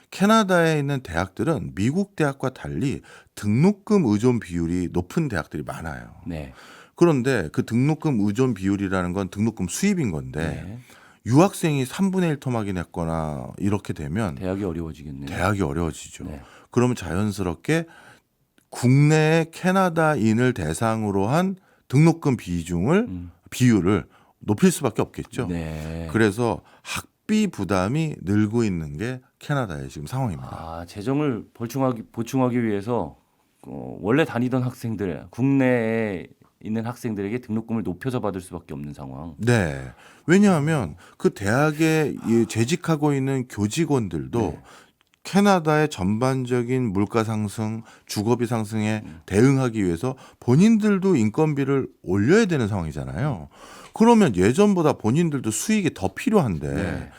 캐나다에 있는 대학들은 미국 대학과 달리 등록금 의존 비율이 높은 대학들이 많아요. 네. 그런데 그 등록금 의존 비율이라는 건 등록금 수입인 건데 네. 유학생이 3분의 1 토막이 냈거나 이렇게 되면 대학이 어려워지겠네요. 대학이 어려워지죠. 네. 그러면 자연스럽게 국내의 캐나다인을 대상으로 한 등록금 비율을 높일 수밖에 없겠죠. 네. 그래서 학비 부담이 늘고 있는 게 캐나다의 지금 상황입니다. 아, 재정을 보충하기 위해서 원래 다니던 학생들, 국내에 있는 학생들에게 등록금을 높여서 받을 수밖에 없는 상황. 네. 왜냐하면 그 대학에 재직하고 있는 교직원들도 네. 캐나다의 전반적인 물가 상승, 주거비 상승에 대응하기 위해서 본인들도 인건비를 올려야 되는 상황이잖아요. 그러면 예전보다 본인들도 수익이 더 필요한데 네.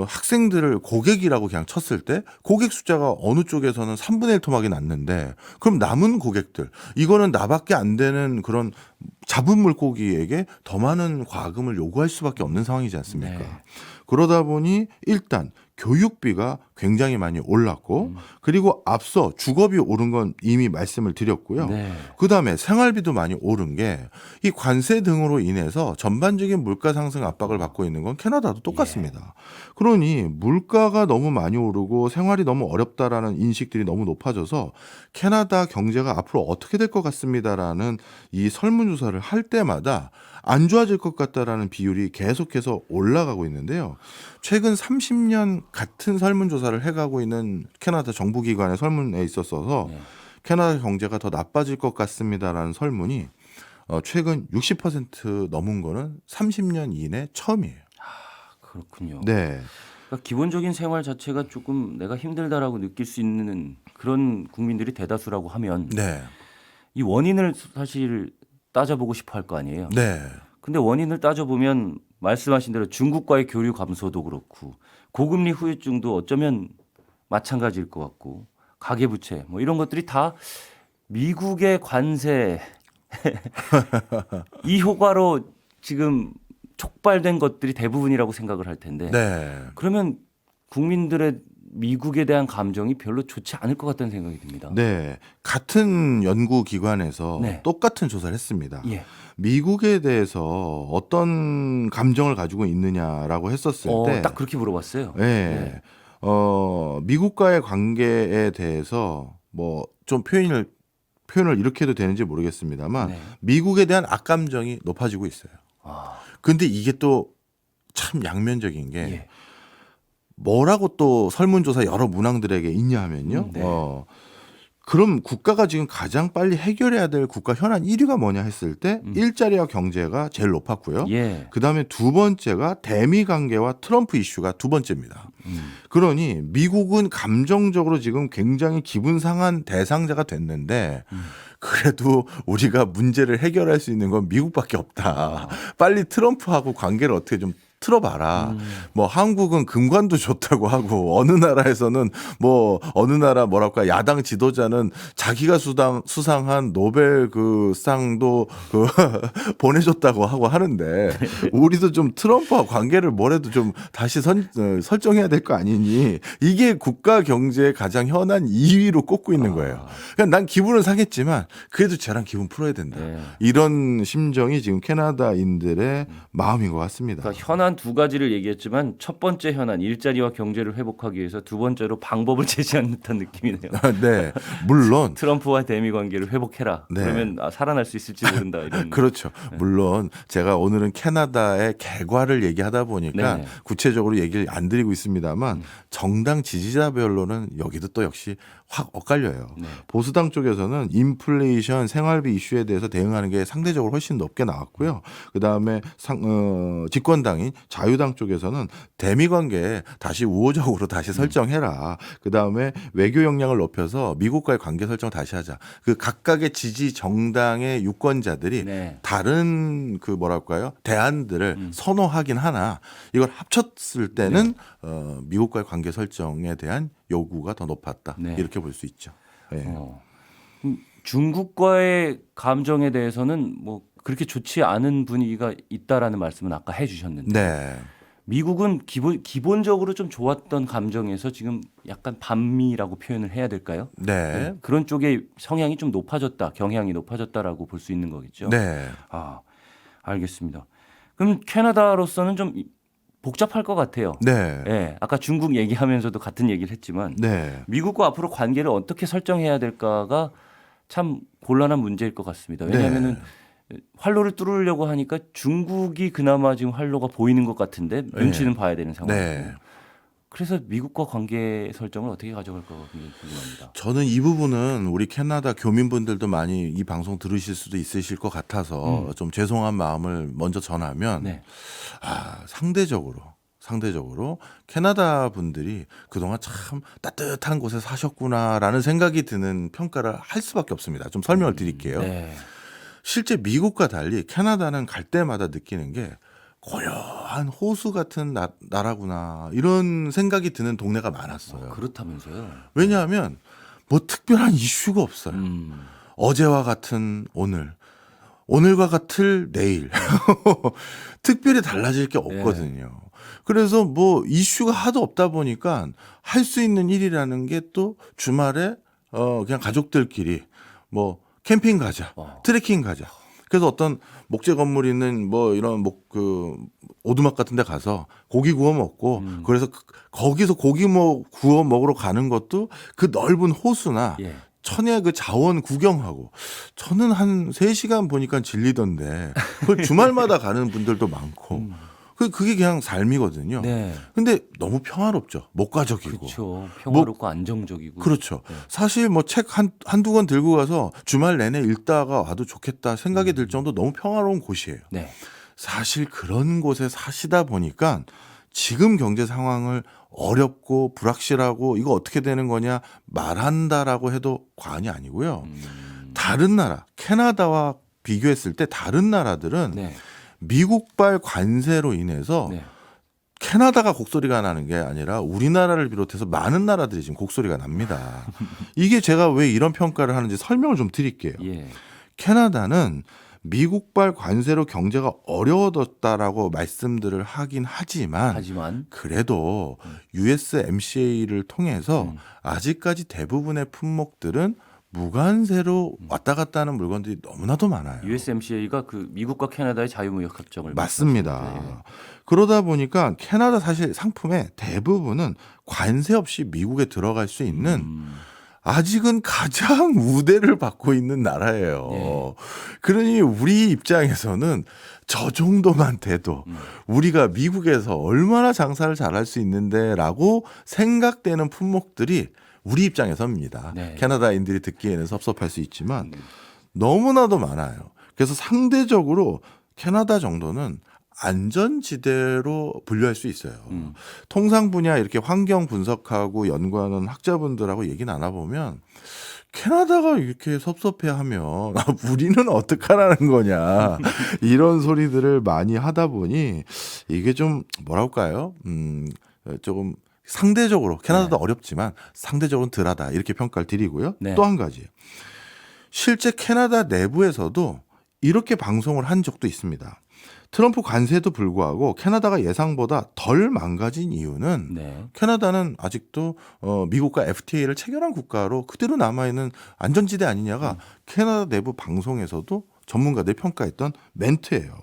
학생들을 고객이라고 그냥 쳤을 때 고객 숫자가 어느 쪽에서는 3분의 1 토막이 났는데 그럼 남은 고객들 이거는 나밖에 안 되는 그런 잡은 물고기에게 더 많은 과금을 요구할 수밖에 없는 상황이지 않습니까? 네. 그러다 보니 일단 교육비가 굉장히 많이 올랐고 그리고 앞서 주거비 오른 건 이미 말씀을 드렸고요. 네. 그다음에 생활비도 많이 오른 게 이 관세 등으로 인해서 전반적인 물가 상승 압박을 받고 있는 건 캐나다도 똑같습니다. 그러니 물가가 너무 많이 오르고 생활이 너무 어렵다라는 인식들이 너무 높아져서 캐나다 경제가 앞으로 어떻게 될 것 같습니다라는 이 설문조사를 할 때마다 안 좋아질 것 같다라는 비율이 계속해서 올라가고 있는데요. 최근 30년 같은 설문조사를 해가고 있는 캐나다 정부기관의 설문에 있어서 네. 캐나다 경제가 더 나빠질 것 같습니다라는 설문이 최근 60% 넘은 거는 30년 이내 처음이에요. 그렇군요. 네. 그러니까 기본적인 생활 자체가 조금 내가 힘들다라고 느낄 수 있는 그런 국민들이 대다수라고 하면 네. 이 원인을 사실 따져보고 싶어 할 거 아니에요. 네. 근데 원인을 따져보면 말씀하신 대로 중국과의 교류 감소도 그렇고 고금리 후유증도 어쩌면 마찬가지일 것 같고 가계부채 뭐 이런 것들이 다 미국의 관세 이 효과로 지금 촉발된 것들이 대부분이라고 생각을 할 텐데 네. 그러면 국민들의 미국에 대한 감정이 별로 좋지 않을 것 같다는 생각이 듭니다. 네, 같은 연구기관에서 네. 똑같은 조사를 했습니다. 예. 미국에 대해서 어떤 감정을 가지고 있느냐라고 했었을 때, 딱 그렇게 물어봤어요. 네, 미국과의 관계에 대해서 뭐 좀 표현을 이렇게 해도 되는지 모르겠습니다만 네. 미국에 대한 악감정이 높아지고 있어요. 아, 근데 이게 또 참 양면적인 게 예. 뭐라고 또 설문조사 여러 문항들에게 있냐 하면요. 네. 그럼 국가가 지금 가장 빨리 해결해야 될 국가 현안 1위가 뭐냐 했을 때 일자리와 경제가 제일 높았고요. 예. 그다음에 두 번째가 대미 관계와 트럼프 이슈가 두 번째입니다. 그러니 미국은 감정적으로 지금 굉장히 기분 상한 대상자가 됐는데 그래도 우리가 문제를 해결할 수 있는 건 미국밖에 없다. 빨리 트럼프하고 관계를 어떻게 좀 틀어봐라. 뭐 한국은 금관도 좋다고 하고 어느 나라에서는 뭐 어느 나라 뭐랄까 야당 지도자는 자기가 수상한 노벨 그 상도 그 보내줬다고 하고 하는데 우리도 좀 트럼프와 관계를 뭐래도 좀 다시 설정해야 될 거 아니니 이게 국가 경제의 가장 현안 2위로 꼽고 있는 거예요. 그러니까 난 기분은 상했지만 그래도 쟤랑 기분 풀어야 된다. 네. 이런 심정이 지금 캐나다인들의 마음인 것 같습니다. 그러니까 현안 두 가지를 얘기했지만 첫 번째 현안 일자리와 경제를 회복하기 위해서 두 번째로 방법을 제시한 듯한 느낌이네요. 네, 물론 트럼프와 대미 관계를 회복해라. 네. 그러면 살아날 수 있을지 모른다. 이런. 그렇죠. 물론 제가 오늘은 캐나다의 결과를 얘기하다 보니까 네. 구체적으로 얘기를 안 드리고 있습니다만 정당 지지자별로는 여기도 또 역시 확 엇갈려요. 네. 보수당 쪽에서는 인플레이션, 생활비 이슈에 대해서 대응하는 게 상대적으로 훨씬 높게 나왔고요. 그다음에 집권당인 자유당 쪽에서는 대미 관계 다시 우호적으로 다시 설정해라. 그다음에 외교 역량을 높여서 미국과의 관계 설정 다시 하자. 그 각각의 지지 정당의 유권자들이 네. 다른 그 뭐랄까요? 대안들을 선호하긴 하나 이걸 합쳤을 때는 미국과의 관계 설정에 대한 요구가 더 높았다. 네. 이렇게 볼 수 있죠. 네. 중국과의 감정에 대해서는 뭐 그렇게 좋지 않은 분위기가 있다라는 말씀은 아까 해주셨는데 네. 미국은 기본적으로 좀 좋았던 감정에서 지금 약간 반미라고 표현을 해야 될까요? 네. 그런 쪽에 성향이 좀 높아졌다, 경향이 높아졌다라고 볼 수 있는 거겠죠. 네. 아, 알겠습니다. 그럼 캐나다로서는 좀 복잡할 것 같아요. 네. 예, 아까 중국 얘기하면서도 같은 얘기를 했지만 네. 미국과 앞으로 관계를 어떻게 설정해야 될까가 참 곤란한 문제일 것 같습니다. 왜냐하면은 활로를 뚫으려고 하니까 중국이 그나마 지금 활로가 보이는 것 같은데 눈치는 봐야 되는 상황이고. 네. 그래서 미국과 관계 설정을 어떻게 가져갈까 궁금합니다. 저는 이 부분은 우리 캐나다 교민분들도 많이 이 방송 들으실 수도 있으실 것 같아서 좀 죄송한 마음을 먼저 전하면 네. 상대적으로 캐나다 분들이 그동안 참 따뜻한 곳에 사셨구나라는 생각이 드는 평가를 할 수밖에 없습니다. 좀 설명을 드릴게요. 네. 실제 미국과 달리 캐나다는 갈 때마다 느끼는 게 고요한 호수 같은 나라구나 이런 생각이 드는 동네가 많았어요. 그렇다면서요. 왜냐하면 뭐 특별한 이슈가 없어요. 어제와 같은 오늘, 오늘과 같을 내일. 특별히 달라질 게 없거든요. 그래서 뭐 이슈가 하도 없다 보니까 할 수 있는 일이라는 게 또 주말에 그냥 가족들끼리 뭐 캠핑 가자, 트레킹 가자. 그래서 어떤 목재 건물 있는 뭐 이런 오두막 같은 데 가서 고기 구워 먹고 그래서 거기서 고기 구워 먹으러 가는 것도 그 넓은 호수나 예. 천의 그 자원 구경하고 저는 한 3시간 보니까 질리던데 그걸 주말마다 가는 분들도 많고 그게 그냥 삶이거든요. 네. 근데 너무 평화롭죠. 목가적이고. 그렇죠. 평화롭고 안정적이고. 그렇죠. 사실 뭐 책 한두 권 들고 가서 주말 내내 읽다가 와도 좋겠다 생각이 들 정도 너무 평화로운 곳이에요. 네. 사실 그런 곳에 사시다 보니까 지금 경제 상황을 어렵고 불확실하고 이거 어떻게 되는 거냐 말한다라고 해도 과언이 아니고요. 다른 나라, 캐나다와 비교했을 때 다른 나라들은 네. 미국발 관세로 인해서 네. 캐나다가 곡소리가 나는 게 아니라 우리나라를 비롯해서 많은 나라들이 지금 곡소리가 납니다. 이게 제가 왜 이런 평가를 하는지 설명을 좀 드릴게요. 예. 캐나다는 미국발 관세로 경제가 어려워졌다라고 말씀들을 하긴 하지만 그래도 USMCA를 통해서 아직까지 대부분의 품목들은 무관세로 왔다 갔다 하는 물건들이 너무나도 많아요. USMCA가 그 미국과 캐나다의 자유무역 협정을 맞습니다. 그러다 보니까 캐나다 사실 상품의 대부분은 관세 없이 미국에 들어갈 수 있는 아직은 가장 우대를 받고 있는 나라예요. 네. 그러니 우리 입장에서는 저 정도만 돼도 우리가 미국에서 얼마나 장사를 잘할 수 있는데라고 생각되는 품목들이 우리 입장에서입니다. 네. 캐나다인들이 듣기에는 섭섭할 수 있지만 너무나도 많아요. 그래서 상대적으로 캐나다 정도는 안전지대로 분류할 수 있어요. 통상 분야 이렇게 환경 분석하고 연구하는 학자분들하고 얘기 나눠보면 캐나다가 이렇게 섭섭해하면 우리는 어떡하라는 거냐 이런 소리들을 많이 하다 보니 이게 좀 뭐랄까요? 조금 상대적으로 캐나다도 어렵지만 상대적으로는 덜하다 이렇게 평가를 드리고요. 네. 또 한 가지 실제 캐나다 내부에서도 이렇게 방송을 한 적도 있습니다. 트럼프 관세에도 불구하고 캐나다가 예상보다 덜 망가진 이유는 네. 캐나다는 아직도 미국과 FTA를 체결한 국가로 그대로 남아있는 안전지대 아니냐가 캐나다 내부 방송에서도 전문가들이 평가했던 멘트예요.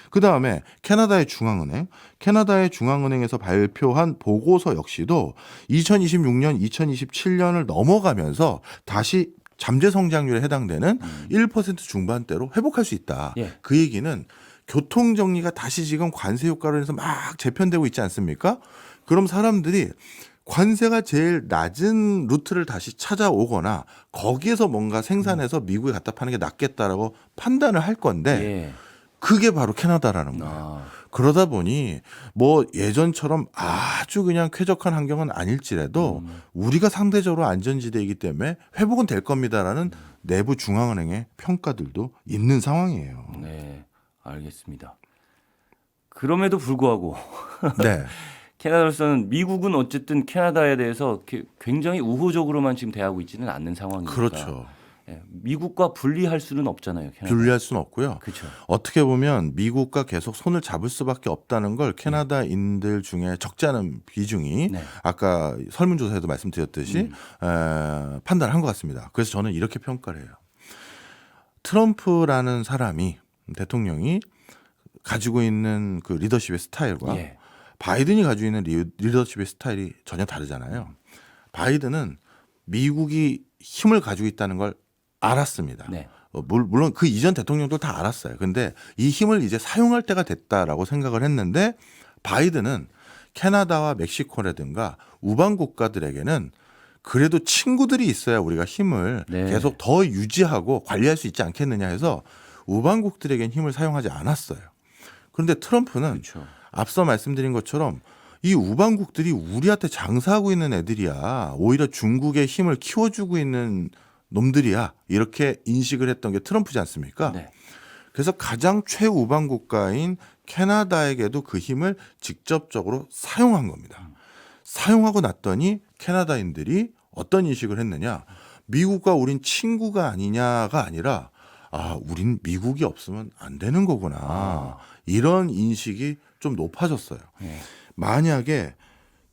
그다음에 캐나다의 중앙은행에서 발표한 보고서 역시도 2026년, 2027년을 넘어가면서 다시 잠재 성장률에 해당되는 1% 중반대로 회복할 수 있다. 예. 그 얘기는 교통 정리가 다시 지금 관세 효과로 해서 막 재편되고 있지 않습니까? 그럼 사람들이 관세가 제일 낮은 루트를 다시 찾아오거나 거기에서 뭔가 생산해서 미국에 갖다 파는 게 낫겠다라고 판단을 할 건데 예. 그게 바로 캐나다라는 거예요. 아, 그러다 보니 뭐 예전처럼 아주 그냥 쾌적한 환경은 아닐지라도 우리가 상대적으로 안전지대이기 때문에 회복은 될 겁니다라는 내부 중앙은행의 평가들도 있는 상황이에요. 네. 알겠습니다. 그럼에도 불구하고 네. 캐나다로서는 미국은 어쨌든 캐나다에 대해서 굉장히 우호적으로만 지금 대하고 있지는 않는 상황이니까. 그렇죠. 예, 미국과 분리할 수는 없잖아요. 캐나다. 분리할 수는 없고요. 그렇죠. 어떻게 보면 미국과 계속 손을 잡을 수밖에 없다는 걸 캐나다인들 중에 적지 않은 비중이 네. 아까 설문조사에도 말씀드렸듯이 판단을 한 것 같습니다. 그래서 저는 이렇게 평가를 해요. 트럼프라는 사람이 대통령이 가지고 있는 그 리더십의 스타일과 예. 바이든이 가지고 있는 리더십의 스타일이 전혀 다르잖아요. 바이든은 미국이 힘을 가지고 있다는 걸 알았습니다. 네. 물론 그 이전 대통령도 다 알았어요. 근데 이 힘을 이제 사용할 때가 됐다라고 생각을 했는데 바이든은 캐나다와 멕시코라든가 우방 국가들에게는 그래도 친구들이 있어야 우리가 힘을 네. 계속 더 유지하고 관리할 수 있지 않겠느냐 해서 우방국들에겐 힘을 사용하지 않았어요. 그런데 트럼프는 그렇죠. 앞서 말씀드린 것처럼 이 우방국들이 우리한테 장사하고 있는 애들이야. 오히려 중국의 힘을 키워주고 있는 놈들이야. 이렇게 인식을 했던 게 트럼프지 않습니까? 네. 그래서 가장 최우방 국가인 캐나다에게도 그 힘을 직접적으로 사용한 겁니다. 사용하고 났더니 캐나다인들이 어떤 인식을 했느냐. 미국과 우린 친구가 아니냐가 아니라 우린 미국이 없으면 안 되는 거구나. 이런 인식이 좀 높아졌어요. 네. 만약에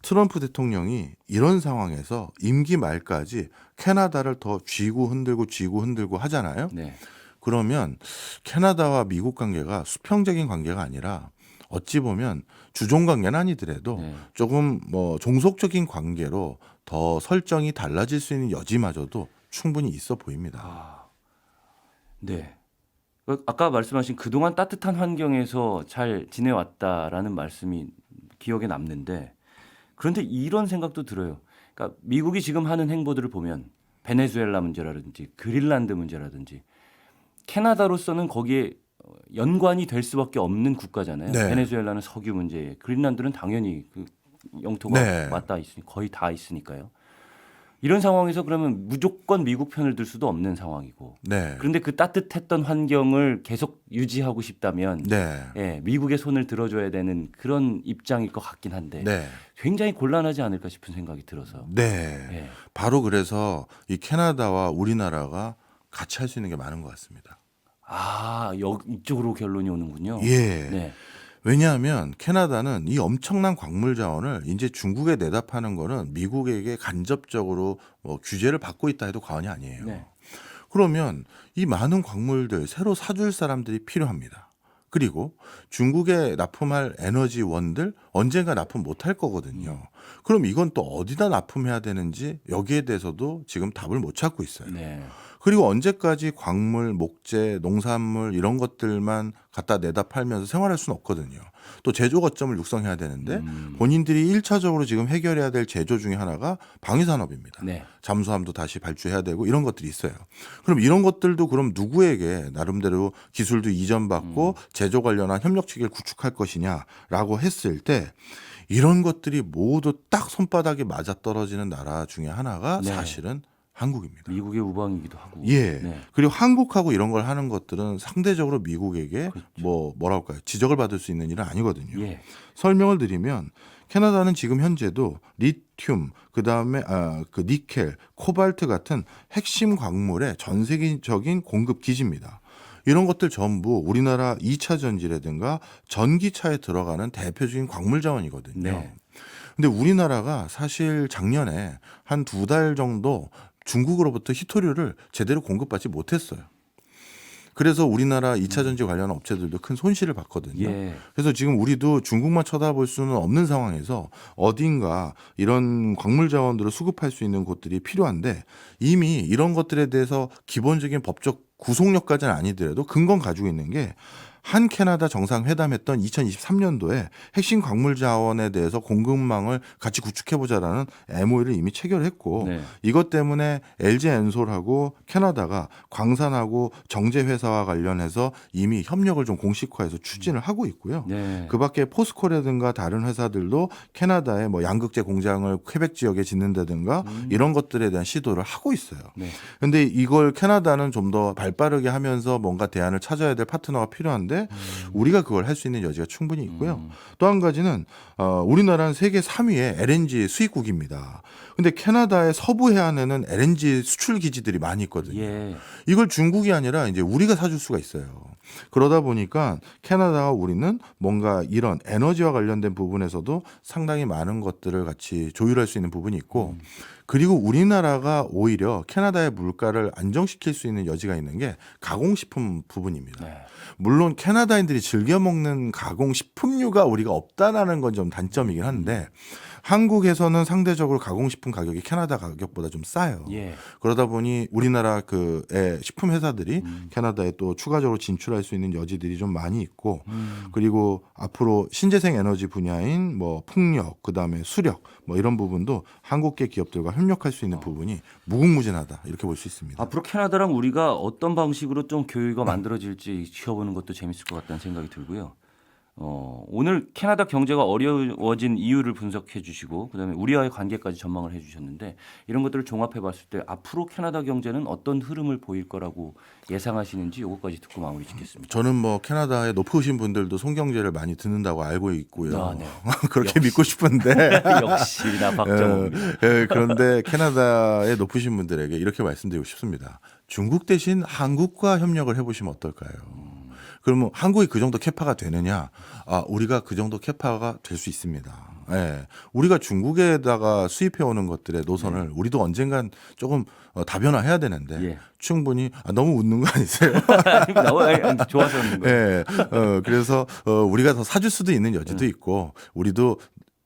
트럼프 대통령이 이런 상황에서 임기 말까지 캐나다를 더 쥐고 흔들고 하잖아요. 네. 그러면 캐나다와 미국 관계가 수평적인 관계가 아니라 어찌 보면 주종 관계는 아니더라도 네. 조금 뭐 종속적인 관계로 더 설정이 달라질 수 있는 여지마저도 충분히 있어 보입니다. 네. 아까 말씀하신 그동안 따뜻한 환경에서 잘 지내왔다라는 말씀이 기억에 남는데 그런데 이런 생각도 들어요. 그러니까 미국이 지금 하는 행보들을 보면 베네수엘라 문제라든지 그린란드 문제라든지 캐나다로서는 거기에 연관이 될 수밖에 없는 국가잖아요. 네. 베네수엘라는 석유 문제에 그린란드는 당연히 그 영토가 네. 맞닿아 있으니 거의 다 있으니까요. 이런 상황에서 그러면 무조건 미국 편을 들 수도 없는 상황이고. 네. 그런데 그 따뜻했던 환경을 계속 유지하고 싶다면 네. 예, 미국의 손을 들어줘야 되는 그런 입장일 것 같긴 한데 네. 굉장히 곤란하지 않을까 싶은 생각이 들어서. 네. 예. 바로 그래서 이 캐나다와 우리나라가 같이 할 수 있는 게 많은 것 같습니다. 이쪽으로 결론이 오는군요. 예. 네. 왜냐하면 캐나다는 이 엄청난 광물 자원을 이제 중국에 내다 파는 거는 미국에게 간접적으로 규제를 받고 있다 해도 과언이 아니에요. 네. 그러면 이 많은 광물들 새로 사줄 사람들이 필요합니다. 그리고 중국에 납품할 에너지원들 언젠가 납품 못할 거거든요. 그럼 이건 또 어디다 납품해야 되는지 여기에 대해서도 지금 답을 못 찾고 있어요. 네. 그리고 언제까지 광물, 목재, 농산물 이런 것들만 갖다 내다 팔면서 생활할 수는 없거든요. 또 제조 거점을 육성해야 되는데 본인들이 1차적으로 지금 해결해야 될 제조 중에 하나가 방위산업입니다. 네. 잠수함도 다시 발주해야 되고 이런 것들이 있어요. 그럼 이런 것들도 그럼 누구에게 나름대로 기술도 이전받고 제조 관련한 협력 체계를 구축할 것이냐라고 했을 때 이런 것들이 모두 딱 손바닥에 맞아떨어지는 나라 중에 하나가 네. 사실은 한국입니다. 미국의 우방이기도 하고. 예. 네. 그리고 한국하고 이런 걸 하는 것들은 상대적으로 미국에게 뭐랄까요? 지적을 받을 수 있는 일은 아니거든요. 예. 설명을 드리면 캐나다는 지금 현재도 리튬, 그다음에 그 니켈, 코발트 같은 핵심 광물의 전 세계적인 공급 기지입니다. 이런 것들 전부 우리나라 2차 전지라든가 전기차에 들어가는 대표적인 광물 자원이거든요. 네. 근데 우리나라가 사실 작년에 한 2달 정도 중국으로부터 희토류를 제대로 공급받지 못했어요. 그래서 우리나라 2차 전지 관련 업체들도 큰 손실을 봤거든요. 예. 그래서 지금 우리도 중국만 쳐다볼 수는 없는 상황에서 어딘가 이런 광물 자원들을 수급할 수 있는 곳들이 필요한데 이미 이런 것들에 대해서 기본적인 법적 구속력까지는 아니더라도 근거는 가지고 있는 게 한 캐나다 정상회담했던 2023년도에 핵심 광물 자원에 대해서 공급망을 같이 구축해보자라는 MOU를 이미 체결했고 네. 이것 때문에 LG 엔솔하고 캐나다가 광산하고 정제회사와 관련해서 이미 협력을 좀 공식화해서 추진을 하고 있고요. 네. 그밖에 포스코라든가 다른 회사들도 캐나다에 뭐 양극재 공장을 퀘벡 지역에 짓는다든가 이런 것들에 대한 시도를 하고 있어요. 네. 근데 이걸 캐나다는 좀 더 발빠르게 하면서 뭔가 대안을 찾아야 될 파트너가 필요한데 우리가 그걸 할 수 있는 여지가 충분히 있고요. 또 한 가지는 우리나라는 세계 3위의 LNG 수입국입니다. 근데 캐나다의 서부 해안에는 LNG 수출 기지들이 많이 있거든요. 예. 이걸 중국이 아니라 이제 우리가 사줄 수가 있어요. 그러다 보니까 캐나다와 우리는 뭔가 이런 에너지와 관련된 부분에서도 상당히 많은 것들을 같이 조율할 수 있는 부분이 있고 그리고 우리나라가 오히려 캐나다의 물가를 안정시킬 수 있는 여지가 있는 게 가공식품 부분입니다. 네. 물론 캐나다인들이 즐겨 먹는 가공식품류가 우리가 없다라는 건 좀 단점이긴 한데 한국에서는 상대적으로 가공식품 가격이 캐나다 가격보다 좀 싸요. 예. 그러다 보니 우리나라 그의 식품 회사들이 캐나다에 또 추가적으로 진출할 수 있는 여지들이 좀 많이 있고 그리고 앞으로 신재생 에너지 분야인 뭐 풍력 그다음에 수력 뭐 이런 부분도 한국계 기업들과 협력할 수 있는 부분이 무궁무진하다 이렇게 볼 수 있습니다. 앞으로 캐나다랑 우리가 어떤 방식으로 좀 교류가 만들어질지 지켜보는 것도 재밌을 것 같다는 생각이 들고요. 오늘 캐나다 경제가 어려워진 이유를 분석해 주시고 그다음에 우리와의 관계까지 전망을 해 주셨는데 이런 것들을 종합해 봤을 때 앞으로 캐나다 경제는 어떤 흐름을 보일 거라고 예상하시는지 이것까지 듣고 마무리 짓겠습니다. 저는 뭐 캐나다에 높으신 분들도 송경제를 많이 듣는다고 알고 있고요. 네. 그렇게 믿고 싶은데 역시나 박정호입니다. 그런데 캐나다의 높으신 분들에게 이렇게 말씀드리고 싶습니다. 중국 대신 한국과 협력을 해보시면 어떨까요? 그러면 한국이 그 정도 캐파가 되느냐? 우리가 그 정도 캐파가 될 수 있습니다. 예. 우리가 중국에다가 수입해 오는 것들의 노선을 우리도 언젠간 조금 다변화해야 되는데 예. 충분히 너무 웃는 거 아니세요? 아니, 좋아서 웃는 거예요. 예. 그래서 우리가 더 사줄 수도 있는 여지도 있고 우리도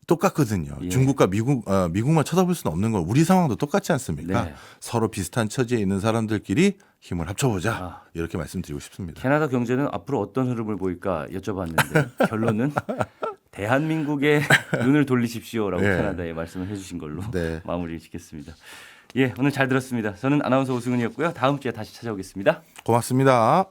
똑같거든요. 예. 중국과 미국만 쳐다볼 수는 없는 건 우리 상황도 똑같지 않습니까? 네. 서로 비슷한 처지에 있는 사람들끼리 힘을 합쳐보자 이렇게 말씀드리고 싶습니다. 캐나다 경제는 앞으로 어떤 흐름을 보일까 여쭤봤는데 결론은 대한민국에 눈을 돌리십시오라고 예. 캐나다에 말씀을 해주신 걸로 네. 마무리 짓겠습니다. 예, 오늘 잘 들었습니다. 저는 아나운서 오승훈이었고요. 다음 주에 다시 찾아오겠습니다. 고맙습니다.